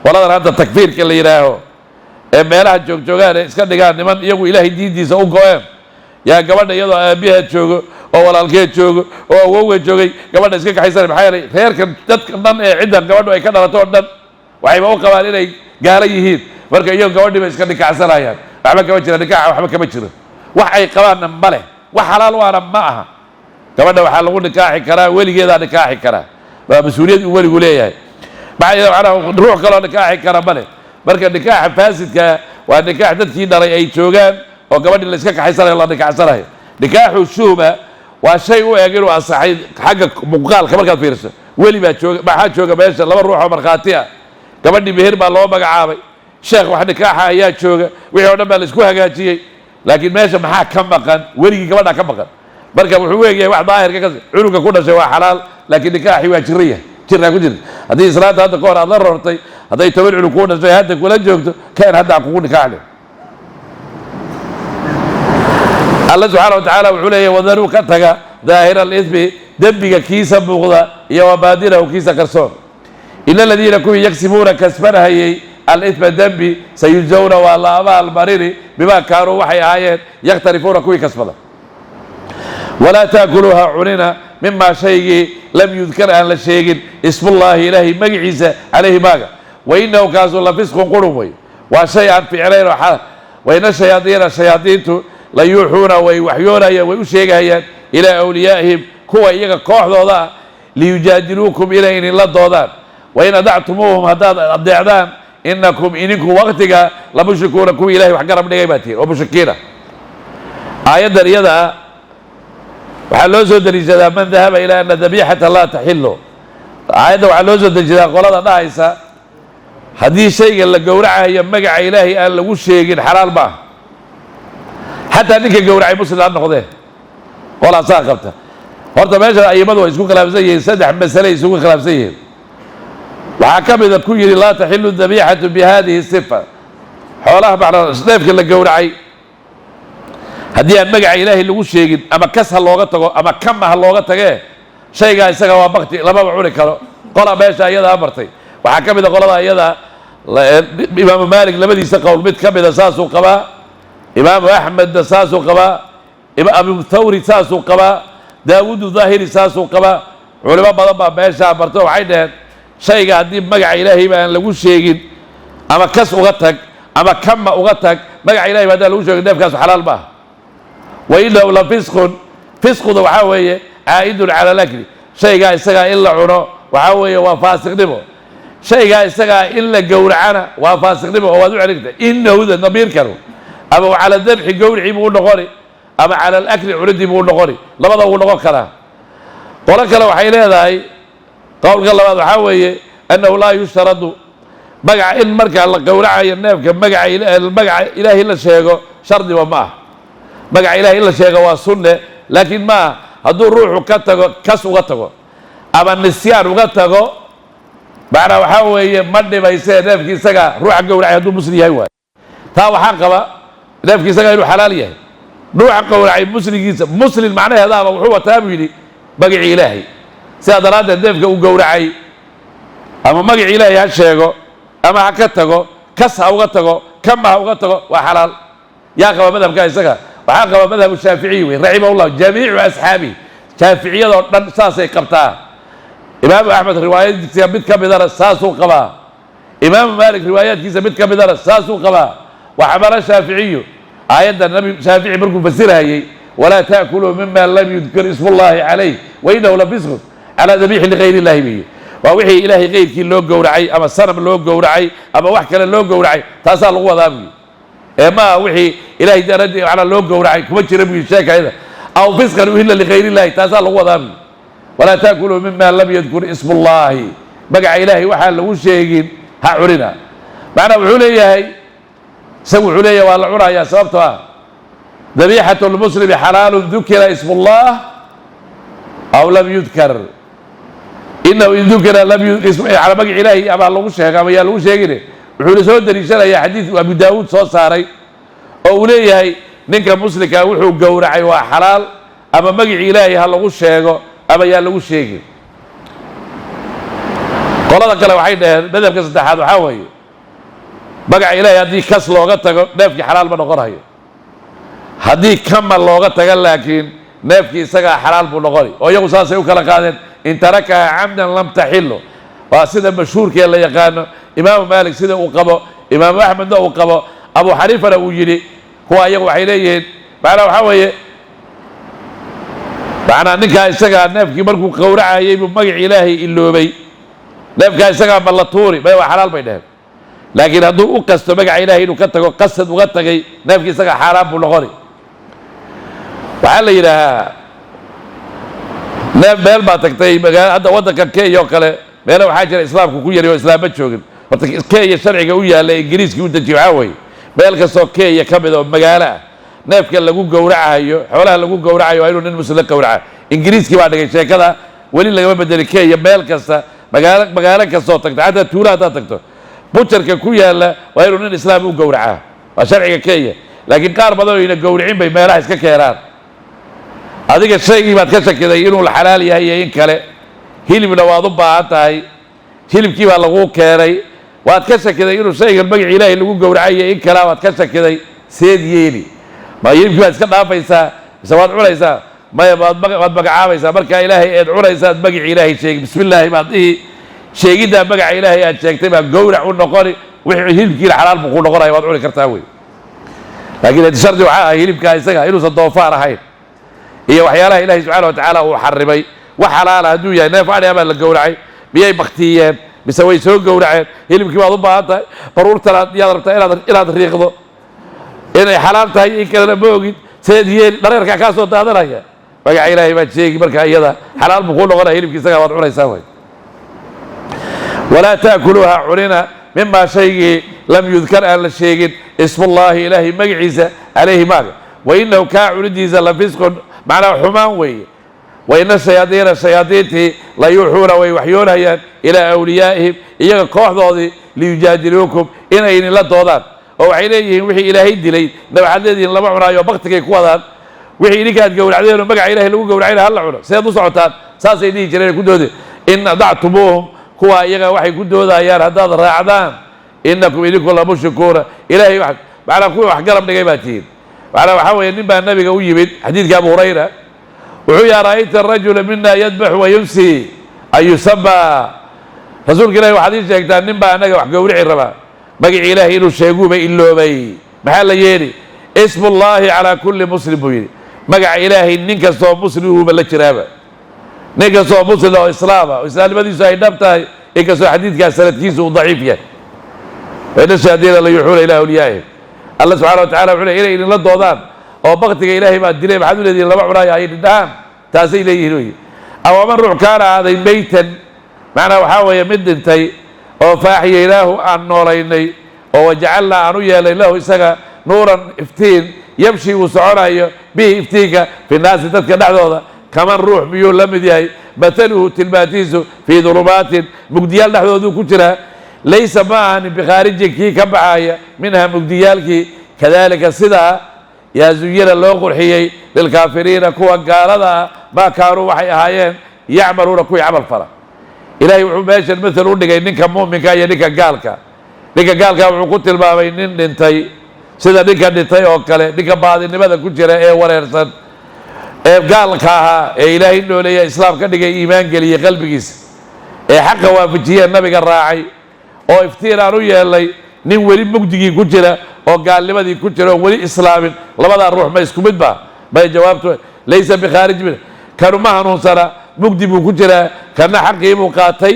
qoladan hadda takfiirka la yidhaaho ee meelaha joogjoogaan ee iska dhigaan niman iyagu ilaahay diintiisa u go-een yaa gabadha iyadoo aabyaheed joogo oo walaalkeed joogo oo awowgeed joogay gabadha iska kaxaysanay maxaa yeelay reerkan dadkan dhan ee ciddan gabadhu ay ka dhalato oo dhan waxayba u qabaan inay gaala yihiin marka iyagu gabadhii bay iska nikacsanayaan waxba kama jira nikaaxa waxba kama jiro wax ay qabaanna ma leh wax xalaal waana ma aha gabadha waxaa lagu nikaaxi karaa weligeedaa nikaaxi karaa waa mas-uuliyad uu weligu leeyahay maxaa ruux kaloo nikaaxi kara ma leh marka nikaaxa faasidka waa nikaax dadkii dhalay ay joogaan oo gabadhii la iska kaxaysanayo la nikacsanayo nikaaxu shuuba waa shay u eg inuu ansaxay xagga muuqaalka markaad fiiriso weli baa jooga maxaa jooga meesha laba ruux oo markhaati ah gabadhii meher baa loo magacaabay sheekh wax nikaaxa ayaa jooga wixii o dhan baa la isku hagaajiyey laakiin meesha maxaa ka maqan weligii gabadhaa ka maqan marka wuxuu eegyahay wax daahirka ka cunuga ku dhashay waa xalaal laakiin nikaaxii waa jira yahay jiraa ku jirta haddii islaanta hadda kahor aad la roortay hadday 10 cunug kuu dhashay hadda kula joogto keen haddaa kugu nikaaxle alla subxaana wa tacaala wuxuu leeyahy wadaruu ka taga daahira alismi dembiga kiisa muuqda iyo wabaadinahu kiisa qarsoon ila aladiina kuwii yagsibuuna kasbanahayey alisma dembi sayujawna waa la abaalmarini bimaa kaanuu waxay ahaayeen yakhtarifuuna kuwii kasbada ولا تأكلوها عننا مما شيء لم يذكر أن لشيء اسم الله إلهي مجعزة عليه باقى وإنه كاز الله فسق قلوبي وشيئا في عليه وحال وإن الشياطين لا يوحون ويوحيون ويشيقها إلى أوليائهم كوا إيقا كوح دودا ليجادلوكم إلى إن الله دودان وإن أدعتموهم هداد الدعدان إنكم وقتك لمشركون كوا إلهي وحقرم نيباتين ومشركين آيات الرياضة وحلوزو دريجة من ذهب إلى أن ذبيحة لا تحله آيات وحلوزو دريجة قولنا نايسا هذه شيء اللي قورعها يمقع إلهي أن لو شيء حلال ما حتى أنك قورعي مسلم أنه خذيه ولا ساقبته horta meesha ayyamadu way isku khilaafsan yihiin saddex mas'ale isugu khilaafsan yihiin waxa ka mid ah ku yiri la tahillu dhabihatu bi hadhihi sifa xoolaha bacda neefka la gowracay haddii aan magaca ilaahay lagu sheegin ama kas ha looga tago ama kama ha looga tagee shayga isaga waa bakti lama cuni karo qola meesha ayada amartay waxa ka mid ah qolada ayada imaam Maalik labadiisa qowl mid ka mid ah saasuu qabaa imaam Ahmed saasuu qabaa Abu Thawri saasuu qabaa داود الظاهري ساسو قبا علماء بدن باشا برتو waxay dhaheen shayga hadii magaca ilaahay baan lagu sheegin ama kas uga tag ama kama uga tag magaca ilaahay baa lagu sheegay neefkaas xalaal ma wayna la fisqdu waxa weeye aidun ala lakli shayga isaga in la cuno waxa weeye waa faasiqnimo shayga isaga in la gowracana waa faasiqnimo oo waad u cirigtay innahu nabir karo ama ala dhabxi gowrici buu noqonay أما على الأكل عردي بقول نقولي لما ده بقول نقول كلام ولا كلام حيله ذاي قول قال الله حويه أنه لا يشترط مجع إن مركع الله قورع الناف كمجع المجع إلهي إلا شيء شرط وما مجع إلهي إلا شيء والسنة لكن ما هدور روح وكتجو كس وكتجو أما النسيان وكتجو بعد حويه مد ما يصير ناف كي سجع روح قورع هدور مسلم هوا ثاو حقبة ناف كي سجع يروح حلاليه نوع قورعي مسلم معناه هذا وهو تابعي مجع إلهي سيادرات الدفق وقورعي أما مجع إلهي هالشيء أما هكتجو كسها وقتجو كمها وقتجو وحلال يا أخي مذهب كايسكا وحاقب مذهب الشافعي رحمه الله جميع أصحابي شافعية ساسي قبتها إمام أحمد روايات بيت كبدر الساس وقبا إمام مالك روايات كيسة بيت كبدر الساس وقبا وحمل الشافعي آيات النبي الشافعي بركو فسرها ولا تأكلوا مما لم يذكر اسم الله عليه وإنه لفسق على ذبيح لغير الله به ووحي إلهي غير كي لو قورعي أما الصنم لو قورعي أما وحكا لو قورعي تاسال هو ذامي ما وحي إلهي تردي على لو قورعي كمتش ربي الشاك هذا أو فسقا إلا لغير الله تاسال هو ذامي ولا تأكلوا مما لم يذكر اسم الله بقى إلهي وحال لو شيء هعرنا معنى وحولي هاي سووا عليا ولا عرى يا سببتها ذبيحة المسلم حلال ذكر اسم الله أو لم يذكر إنه إن ذكر لم يذكر اسم على بقي إلهي أما الله شيخ أما يا الله شيخ وحول سود رجال يا حديث أبو داود صوت صاري أولي هاي نك مسلك وحول جورعي وحلال أما بقي إلهي الله شيخ أما يا الله شيخ قال هذا كلام وحيد بدل كسر تحاد وحاوي magaca ilaahay haddii kas looga tago neefkii xalaal ma noqonayo haddii kama looga taga laakiin neefkii isagaa xalaal buu noqoni oo iyagu saasay u kala qaadeen in tarakaha camdan lam taxillu waa sida mashhuurkee la yaqaano imaamu maalik sida uu qabo imaamu axmedna uu qabo abu xaniifana uu yidhi kuwa iyagu waxay leeyihiin macnaa waxaa weeye macnaa ninkaa isagaa neefkii markuu qowracayay buu magaci ilaahay iloobay neefkaa isagaa ma la tuuri may waa xalaal bay dheheen لكن هذا قصد بقى إلهي إنه كتجو قصد وقتجي نفسي سجى حرام بلغري وعلى إلى نف بيل ما تكتي بقى هذا وضع كي يوكله بينه وحاجة الإسلام كوكوية ريو إسلام بتشوفين كي الشرع قوية على إنجليز كي وتجيعوي بيل كسو كي يكمل مجالا نف كان لقوا جورعها يو حولها لقوا جورعها يو هيرو نلمس لك جورعها إنجليز كي بعد شيء كذا ولي اللي بدل كي بيل كسا مجالا كسو تكت عادة تورا تكتو بوتشرك كويا لا ويرون الإسلام وجورعه وشرع كيه لكن قار بدو إن جورعين بما راح يسكت كيران هذيك الشيء ما تكسر كذا ينو الحلال هي ينكله هيل من واضب بعتاي هيل كيف الله هو كيري واتكسر كذا ينو شيء البقي إلهي اللي هو جورعيه ينكله واتكسر كذا سيد يلي ما يمكن يسكت نافيسا سواد عريسا ما يبغى بقى عاوز بركة إلهي أدعونا إنسان بقى إلهي شيء بسم الله بعديه شيء جدا بقى إلهي أشيك تبقى جورع والنقاري ويهيل كيل حلال بقول نقاري يبغى كرتاوي لكن الشرط وعاء هيل بكايسها هيلو صدوفار هاي هي وحيالها إلهي سبحانه وتعالى وحربي وحلال هدويا نافع يا مال الجورعي بيجي بختيان بيسوي سوق جورعين هيل بكي بعض بعض برور ترى يا رب إلى الريقض إن حلال تهي كذا بوجد سيدي درير كاسو تهذا رأيه بقى إلهي ما تشيك بركة أيضا حلال بقول نقاري هيل بكي سجى وضعنا يسوي ولا تأكلوها علينا مما شيء لم يذكر أهل الشيء اسم الله إلهي مجعزة عليه مال وإنه كعلدي زلفسق معناه حمان وإن الشياطين لا يوحون ويوحيون إلى أوليائهم إياك كوحدودي ليجادلوكم إن لا دودان أو عينيهم وحي إلهي دلي نبع الذين لما عمرها وبقتك كوادان وحي إليك هتقول عليهم ومقع إلهي لو قول عليها هلا عنا سيدو صعوتان ساسي دي جرين كدودي إن ضعتموهم كوا إياك وحي كدودا أيار هداد راعدان إنكم إليكم لمشركون إلهي وحك معنا كوي وحقرب نقيباتين معنا وحاول نبقى النبي قوي بيت حديث أبو هريرة وحيا رأيت الرجل منا يذبح وينسي أن يسبى رسول الله وحديث شيكتان نبقى أنك وحقوري الربا بقي إلهي إنه الشيقوبة إلو بي محل ييري اسم الله على كل مسلم بيري بقي إلهي ننك صوب مسلم هو بلك رابا ننك صوب مسلم هو إسلامه وإسلام بدي سايد نبتاه إنك صوب حديث كاسرة كيسو ضعيف يعني وإن الشهدين الله يوحون إلى أوليائهم الله سبحانه وتعالى وحنا إليه إن الله دوضان أو بقتك إلهي ما الدنيا محدود الذين الله عرايا عين الدهام تاسي إليه هنوي أو من روح كان هذا بيتا معنا وحاول يمد انتي أو فاحي إله عن نوريني وجعلنا عنويا له إساق نورا افتين يمشي وسعونا به افتيك في الناس تتكى نحن كمان روح بيقول لمدي مثله تلماتيسه في ظلمات مقديال نحن ذو كترها ليس معها بخارجك كبعاية منها مقديالك كذلك صدا يا زوجين اللي قرحيي للكافرين كوا قالوا ما كانوا وحي هايين يعملون كوي عمل فرا إلهي وحباش المثل ونقا إنك مؤمن كايا نكا قالك وقلت البابين ننتي صدا نكا ننتي وكالي نكا بعض النبادة كتيرا ايه وريرسان ايه قالك ايه إلهي إنه لي إسلام كان نكا إيمان قلي قلبكيس ايه حقا وافجيه النبي الراعي oo iftiin aanu yeelay nin weli mugdigii ku jira oo gaalnimadii ku jira oo weli islaamin labada ruux ma isku mid ba bay jawaabtu laysa bi kharij min kanu ma hanuunsana mugdi buu ku jira kana xaqii buu qaatay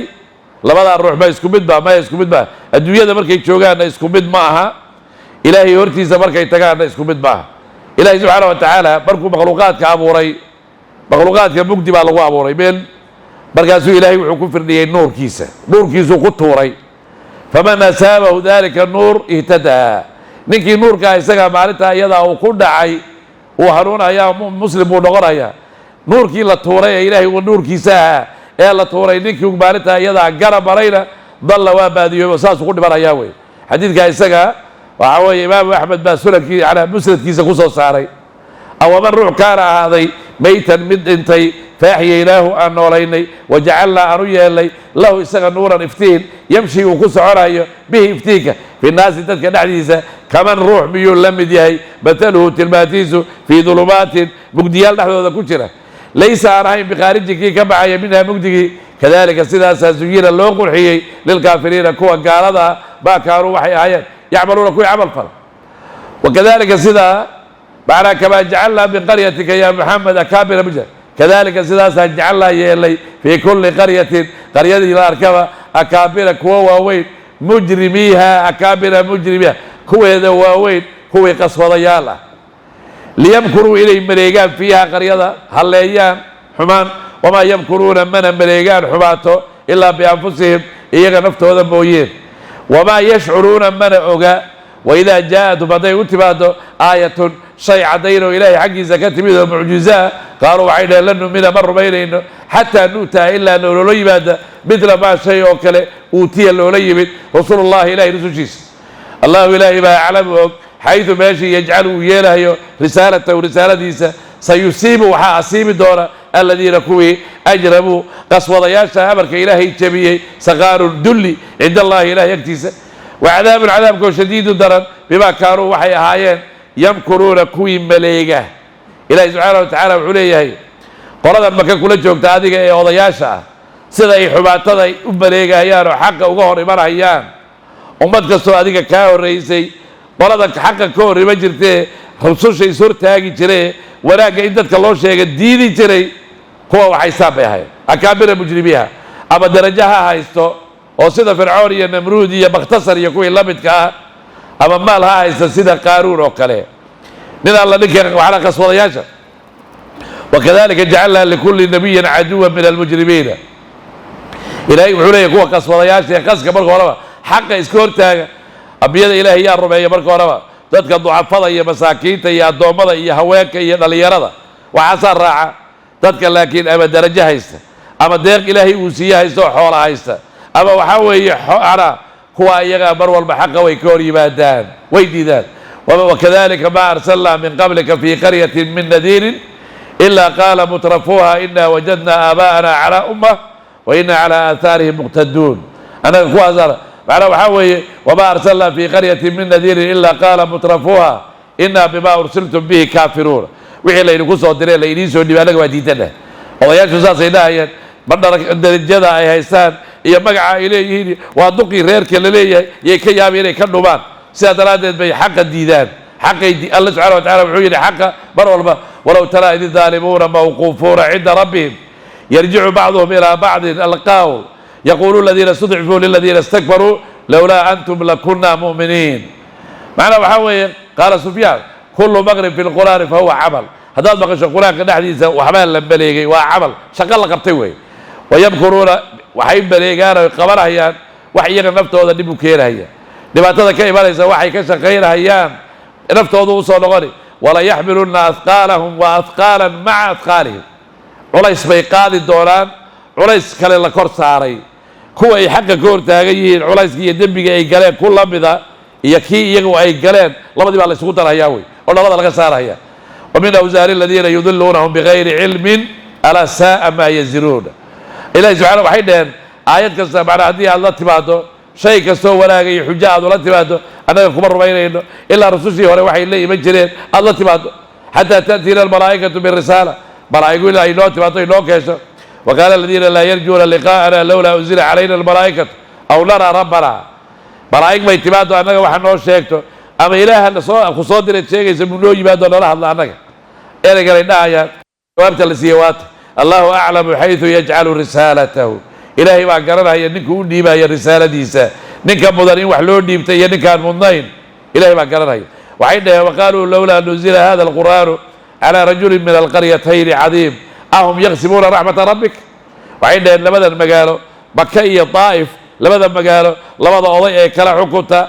labada ruux ma isku mid ba adduunyada markay joogaan isku mid ma aha ilaahay hortiisa markay tagaan isku mid ba ilaahay subhanahu wa ta'ala barku makhluuqaadka abuuray makhluuqaadka mugdi baa lagu abuuray been markaasuu ilaahay wuxuu ku firdhiyay nuurkiisu ku tuuray فمن أسابه ذلك النور اهتدى نكي نور كايسا مالتها يدا وكل عي وهرونا يا مسلم ونغرا يا نور كي لا توري إلهي والنور كي ساها يا لا توري نكي مالتها يدا قرب علينا ضل وابادي وساس وكل برا ياوي حديث كايسا وعوي إمام أحمد باسولك على مسند كيسا قصص صاري أو من روح كان هذا ميتا مد انتي فاحيي له أن نوريني وجعلنا أرويا لي له إساق نورا افتين يمشي وقص عرايا به افتيك في الناس تتكى نحديثة كمان روح بيون لمديهي بتله تلماتيسه في ظلمات مقديال نحن هذا كتيرة ليس أراهيم بخارجك كبعايا منها مقدقي كذلك سيداسا زوجين اللي قرحيي للكافرين كوا قالها ما كانوا وحي آيات يعملون كوي عمل فرق وكذلك سيدا معنا كما جعلنا من قريتك يا محمد أكابر مجد كذلك سيداسا جعلنا يلي في كل قرية لا أركبها أكابر كوا وين مجرميها أكابر مجرميها كوا ذواوين كوا قصف ضيالة ليمكروا إلي مريقان فيها قرية هالليان حمان وما يمكرون من مريقان حماته إلا بأنفسهم إيغا نفتو ذنبوين وما يشعرون من أغا وإذا جاءت بدأ وتبادو آية شيء عدينه إلهي حقي زكاة من المعجزات قالوا عينا لأنه من مر بينه حتى نؤتى إلا أنه لولي ماذا مثل ما شيء وكله أوتي لولي من رسول الله إلهي رسوشيس الله إلهي ما يعلمه حيث ماشي يجعله يله رسالته ورسالة ديسة سيصيب وحاسيب الدورة الذين كوي أجرموا قصوى ضياشة أمرك إلهي جميع صغار دلي عند الله إلهي يكتيسه وعذاب شديد درن بما كانوا وحي هايين يمكرون كوي مليقة إلهي سبحانه وتعالى وحوليه هي قرضا ما كان كل جوك تاديك إيه وضياشة سيدا أي حباتة أمبليغا هيان وحقا وقهر إبان هيان ومدك السؤال هذيك كاو الرئيسي قرضا حقا كور رمجرتي خصوص شيء صور تاجي جري وراك إنت كلام شيء ديني جري هو وحيساب هاي أكابر مجرميها أما درجها هايستو وسيدا فرعوني النمرودي بختصر يكون لبتك أما مالها هايست سيدا قارون وكله من الله نكر وعلى قصوياشة وكذلك جعلنا لكل نبي عدوا من المجرمين إلهي وحولي يكون قصوياشة قصك بركو ربا حق إسكورتا أبيض إلهي يا ربا بركو ربا dadka ducafada iyo masaakiinta iyo adoomada iyo haweenka iyo dhalinyarada waxa raaca dadka laakiin ama darajo haysta ama deeq ilaahay uu siiyay haysto xoolo haysta ama waxa weeye xoolo kuwa iyaga bar walba xaq way ka hor yimaadaan way diidaan وكذلك ما أرسلنا من قبلك في قرية من نذير إلا قال مترفوها إنا وجدنا آباءنا على أمة وإنا على آثارهم مقتدون أنا أقول معنى وحاوي وما أرسلنا في قرية من نذير إلا قال مترفوها إنا بما أرسلتم به كافرون وحي لين كسو دري لين يسو اللي بالك وديتنا وضياش وساس إلهيا بدر الجدا أي هيسان هي مقع إليه وادقي غير كلليه يكي ياميني كنوبان سيادرات بي حق الديدان حق الله سبحانه وتعالى وحيني حق برولما ولو ترى إذ الظالمون موقوفون عند ربهم يرجع بعضهم إلى بعض القول يقول الذين استضعفوا للذين استكبروا لولا أنتم لكنا مؤمنين معنى وحاوي قال سفيان كل مغرب في القرآن فهو عمل هذا بقى القرآن كده حديث وحمال لما ليجي وعمل شغل قبطوي ويذكرون وحيب بليجان وقبرها هيان وحيين نفته هذا اللي بكيرها هي لما تذكر ليس وحي كشغير هيان نفته هذا وصل غني ولا يحملون أثقالهم وأثقالا مع أثقالهم وليس بيقاضي الدوران وليس كلا لكور ساري kuwa ay xaqqa ka hortaagan yihiin culayska iyo dembiga ay galeen ku lamida iyo kii iyagu ay galeen labadii baa la isugu darayaa wey oo labada laga saaraya ومن أوزار الذين يضلونهم بغير علم ألا ساء ما يزرون إلهي سبحانه وحيدين آيات كستا معنا هديها الله تبعته شيء كستو ولا حجاة الله تبعته أنا كبر بينه إلا رسولي ولا وحي اللي يمجرين الله تبعته حتى تأتينا الملائكة بالرسالة ملائكة إلا إنه تبعته إنه كيسو وقال الذين لا يرجون لقاءنا لولا أنزل علينا الملائكة أو نرى ربنا ملائكة ما يتبعوا أنك وحنا شيكتو أما إله خصوصا الشيء يسمونه يبادوا الله الله أنك إيه قال إنها آيات وابت السيوات الله أعلم حيث يجعل رسالته إلهي ما قررها هي نكو نيبا هي رسالة ديسا نكا مضانين وحلون نيبتا هي نكا المضانين إلهي ما قررها هي وعندها وقالوا لولا نزل هذا القرآن على رجل من القريتين عظيم أهم يقسمون رحمة ربك وعندها لماذا المقالوا بكي طائف لماذا المقالوا لماذا أضيء كلا حكوتا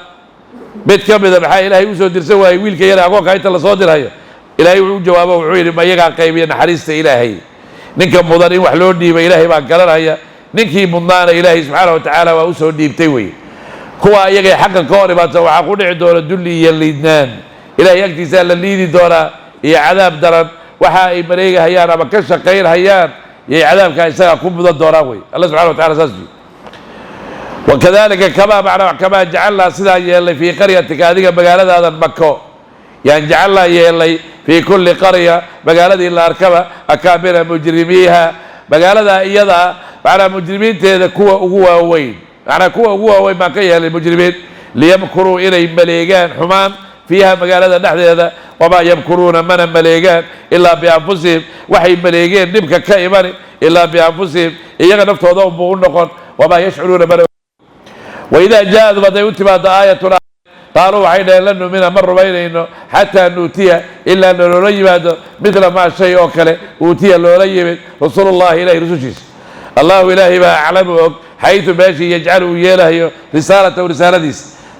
بيت كمذا بحي إلهي وسو درسوا ويل كي يلا أقوك أنت اللي صادر هيا إلهي وجوابه وعير ما يقع قيبين حريست إلهي ننك مضانين وحلون ديب إلهي ما قال هيا ننكي مضان إلهي سبحانه وتعالى وأسو ديب تيوي كوا يقع حق الكوربات وحقون عدونا دولي يليدنان إلهي يكتي سال الليدي دونا هي عذاب درن وحا إمريكا هيان أما كشا قير هيان يي عذاب كان يساقا كون بضد دوراوي الله سبحانه وتعالى ساسجي وكذلك كما جعلنا سيدا يلي في قريتك هذه مقالة هذا مكة يعني جعلنا يلي في كل قرية مقالة إلا أركبها أكابر مجرميها مقالة إيضا معنى مجرمين تهذا كوا أقوى وين معنى كوا أقوى وين ما كيه للمجرمين ليمكروا إلي مليقان حمام فيها مقالة نحن هذا وما يمكرون من مليقان إلا بأنفسهم وحي مليقان نبكى كائمان إلا بأنفسهم إيانا نفتح ضوء بغنقون وما يشعرون من وإذا جاءت بدأ يتبع آياتنا قالوا وحينا لن نؤمن مر بيننا حتى نؤتي إلا أن نريب مثل ما الشيء أكله أوتي نريب رسول الله إليه رسوشيس الله إلهي ما أعلمه حيث ماشي يجعله إياه رسالة ورسالة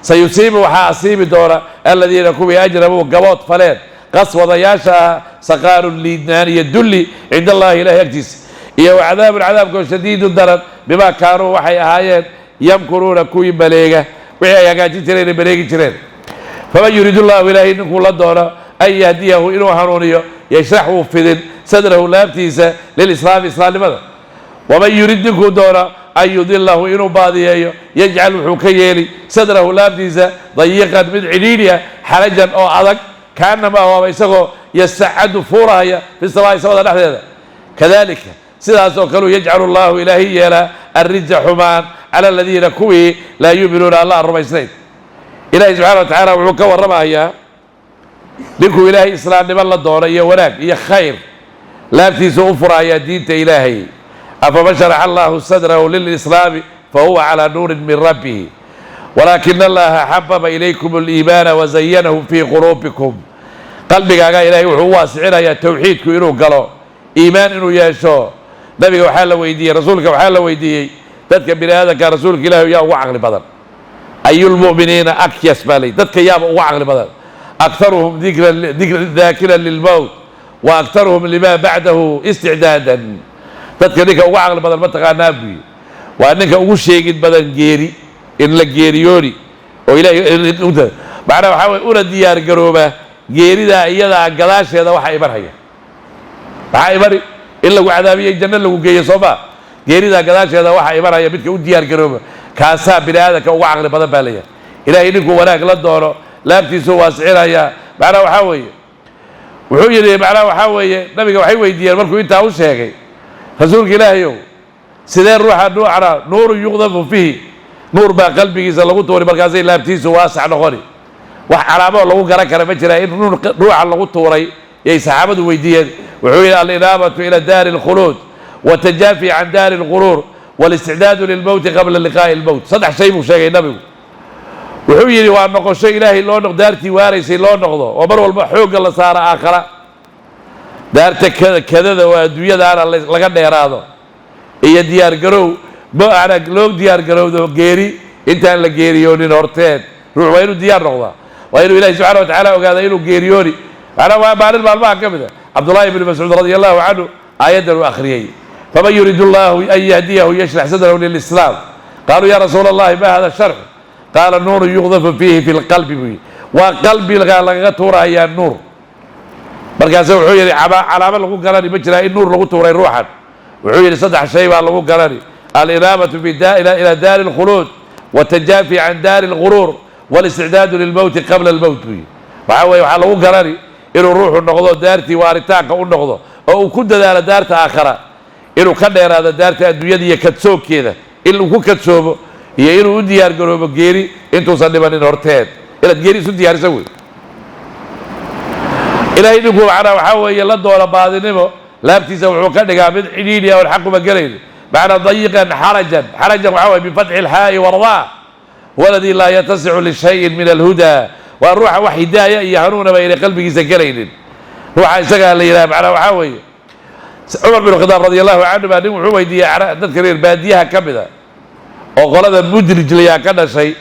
سيصيب وحاصيب دورة الذين كوبي أجرموا قبوط فلان قص وضياشا سقار ليدنان يدلي عند الله إله يكتس إيه وعذاب العذاب كون شديد الضرر بما كانوا وحي أهايان يمكرون كوي بليغة وحي يقاتي ترين بليغي ترين فمن يريد الله إله إنكم لدورة أن يهديه إنه هنونيه يشرحه في صدره لابتيسة للإسلام إسلام لماذا ومن يريد إنكم دورة أن يضله إنه باضيه يجعل حكيلي صدره لابتيسة ضيقا من عنينيا حرجا أو عضك كأنما هو بيسقو يسعد فورها في السماء سماء نحن كذلك سيداس وكانوا يجعل الله إلهي لا الرج حمان على الذين كوي لا يؤمنون الله الرميسين إلهي سبحانه وتعالى وعكا ورمى هي لكو إلهي إسلام نبال الدورة هي وناك هي خير لا تيسو أفرى يا دينة إلهي أفمن شرح الله صدره للإسلام فهو على نور من ربه ولكن الله حبب إليكم الإيمان وزينه في قلوبكم قلبك قال إلهي وحو واسعنا يا توحيدك إنه قالوا إيمان إنه يشو نبيك وحال ويدي رسولك وحال ويدي تذكر بني هذا كان رسولك إلهي يا وعقل بدل أي المؤمنين أكيس بالي تذكر يا وعقل بدل أكثرهم ذاكرا للموت وأكثرهم لما بعده استعدادا تذكر لك وعقل بدل ما تقع نابي وأنك أقول شيء بدل جيري إن لك جيريوني وإلهي معنا وحاول أولا ديار قروبة جيري دا إيادا قلاش هذا وحا إبرهي وحا إبرهي إلا وعذابية الجنة اللي وقيا صوبا جيري دا قلاش هذا وحا إبرهي بيتك وديار قروبة كاسا بنا هذا كو عقل بدل باليا إلهي إنكو ولاك لا دورو لا بتيسو واسعيرا يا معنا وحاوي وحوي معنا وحاوي نبيك وحي ديار مركو إنت أو شيء رسولك إلهي سيدين روح نور يغضب فيه نور با قلبي إذا لغو توري مركزي لا بتيسو واسع نغوري وحرامه لغو قرا كرا جرا إن روح لغو توري يا صحابة ويديان وحوي الإنابة إلى دار الخلود والتجافي عن دار الغرور والاستعداد للموت قبل لقاء الموت صدح شيء مشاغي النبي وحوي وان نقول شيء إلهي لو نقد دارتي وارثي لو نقضه ومروا المحوق اللي صار آخره دارتك كذا وادوية دار لقد يراده هي ديار قرو ما أنا لو ديار قرو ذو غيري أنت اللي غيريوني نورتين روح وينو ديار نقضه وينو إلهي سبحانه وتعالى وقال إنه غيريوني أنا ما بعرف المعلومة كذا عبد الله بن مسعود رضي الله عنه آيات وآخرين فمن يريد الله أن يهديه يشرح صدره للإسلام قالوا يا رسول الله ما هذا الشرح قال النور يقذف فيه في القلب به وقلبي لغتورا هي النور مركز وحوي علامة لغو قراني مجرى النور لغو توري روحا وحوي صدح شيء لغو قراني الإنابة إلى دار الخلود والتجافي عن دار الغرور والاستعداد للموت قبل الموت به وحوي لغو قراني إنه روح النقضة دارتي وارتاك النقضة أو كنت دار دارتها آخرة إنه كان يرى هذا دارتها الدنيا كتسوق كذا إنه كتسوق هي إنه ديار قروب جيري أنتوا صنبان نورتين إلى جيري سو ديار سوي إلى إنه معنا وحاول يلد ولا بعض نمو لا بتسوي كان قابل عيني أو الحق بقرين معنا ضيقا حرجا وحاول بفتح الحاء والراء والذي لا يتسع لشيء من الهدى والروح وحداية يهرون بين قلبه سكرين روح سكر ليلا معنا وحاول عمر بن الخطاب رضي الله عنه ما نمو حويدي تذكر البادية كبدا وقال هذا مدرج ليا كذا شيء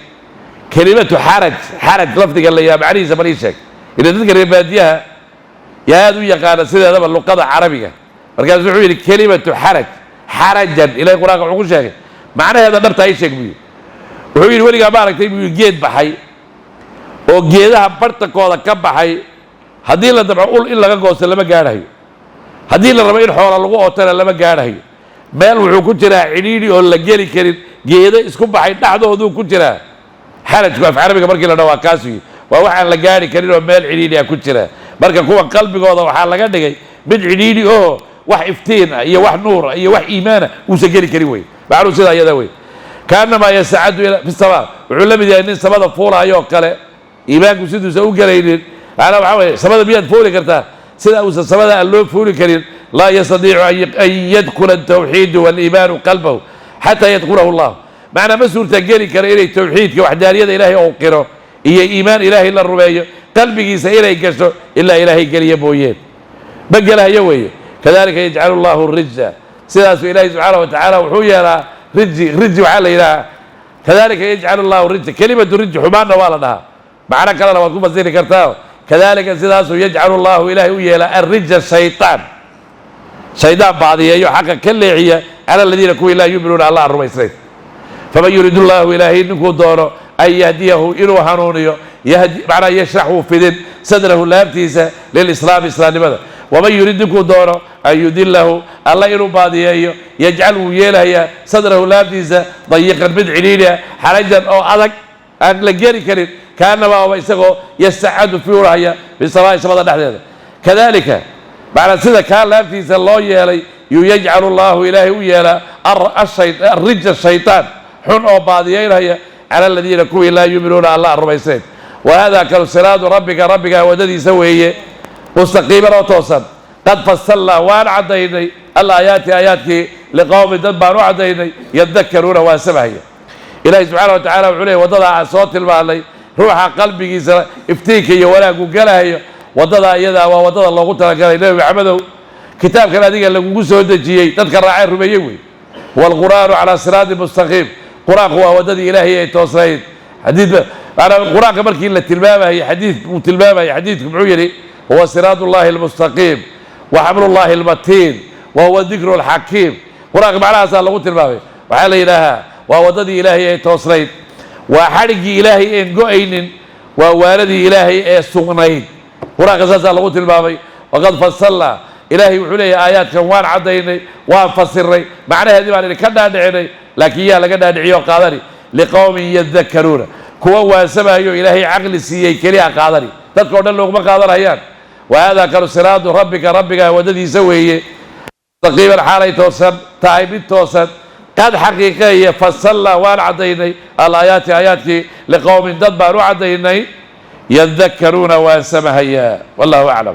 كلمة حرج لفظك اللي يا معريسة مريشك إذا تذكر البادية يا هذا يقال سيدة هذا اللغة العربية مركز وحوي كلمة حرجا إلى القرآن عقول شيء معنى هذا نرت أي شيء بيه وحوي ولي قبارك تبي جيد بحي وجيدها برتك ولا كب بحي هذه اللي تبعول إلا جوز لما جاره هذه اللي ربعين حول اللغة ترى لما جاره meel wuxuu ku jiraa ciriiri oo la geli karin geedo isku baxay dhaxdoodu ku jiraa xarajku af carabiga markii la dhawaa kaasi waa waxaan la gaari karin oo meel ciriiri ah ku jira marka kuwa qalbigooda waxa laga dhigay mid ciriiri oo wax iftiin iyo wax nuur iyo wax iimaan uu sageli kari way baaru sida ayada way kaana ma yasaadu ila fi samaa wuxuu la mid yahay in samada fuulayo kale iimaanku sidoo uu galaynin ana waxa way samada biyad fuuli kartaa sida uu samada loo fuuli karin لا يستطيع أن يدخل التوحيد والإيمان قلبه حتى يدخله الله معنى مسؤول تجري كريري التوحيد كوحدانية إلهي أوقره هي إيمان إلهي إلا الرباية قلبك سإلهي كشف إلا إلهي قليا بويين بقى لها يوي كذلك يجعل الله الرجة سيداس إلهي سبحانه وتعالى وحويا رج وعلى إله كذلك يجعل الله الرجة كلمة الرج حمانا والدها معنى كلا لو تكون بزيني كرتاو كذلك سيداس يجعل الله إلهي ويلا الرجة الشيطان شيطان بعضيه حق كل عيا على الذين كوي لا يؤمنون الله الرميسين فمن يريد الله إلهي إنكو دوره أن يهديه إنو هنونيو يهدي معنى يشرحه في ذن صدره لابتيسة للإسلام إسلام لماذا ومن يريد إنكو دوره أن يدله الله إنو بعضيه يجعله يلهي صدره لابتيسة ضيقا بدعنينيا حرجا أو أذك أن لقيري كريم كأنما هو يستعد في ورايا في صلاة سبضا نحن كذلك بعد سيدة كان لابتيس الله يالي يجعل الله إلهي ويالا الرجل الشيطان حن أو بعضيين هي على الذين كوي لا يؤمنون الله الربيسين وهذا كان صراط ربك وددي سويه مستقيما وتوصل قد فصلنا وان عديني الآيات آياتك لقوم دبر عديني يذكرون واسمعي إلهي سبحانه وتعالى وعليه وضع صوت المالي روح قلبي افتيك ولا قلها وضع يدا وضع الله قلت لك إلهي محمد كتاب كان هذيك اللي قوسه ودجيي تذكر راعي الربيوي والقرآن على صراط مستقيم قرآن هو وددي إلهي توصيد حديث أنا القرآن قبل كي التلمامة هي حديث متلمامة هي حديث معيني هو صراط الله المستقيم وحبل الله المتين وهو الذكر الحكيم قرآن معناها صار الله تلمامة وحال إلها ووددي إلهي توصيد وحرق إلهي إن قوين ووالدي إلهي السغنين قرآن صار الله تلمامة وقد فصلنا إلهي وحليه آيات كوان عديني وفسرني معناها هذه معنى كنا ندعي لكن يا لقنا ندعي وقادري لقوم يذكرون كوا واسمه إلهي عقل سيئي كليا قادري تذكرون اللغة قادر هيان وهذا كان صراط ربك وددي سويه تقريبا حالي توسد تايب توسد قد حقيقية فصلنا وان عديني الآيات آياتك لقوم دبروا عديني يذكرون واسمه هيان والله أعلم.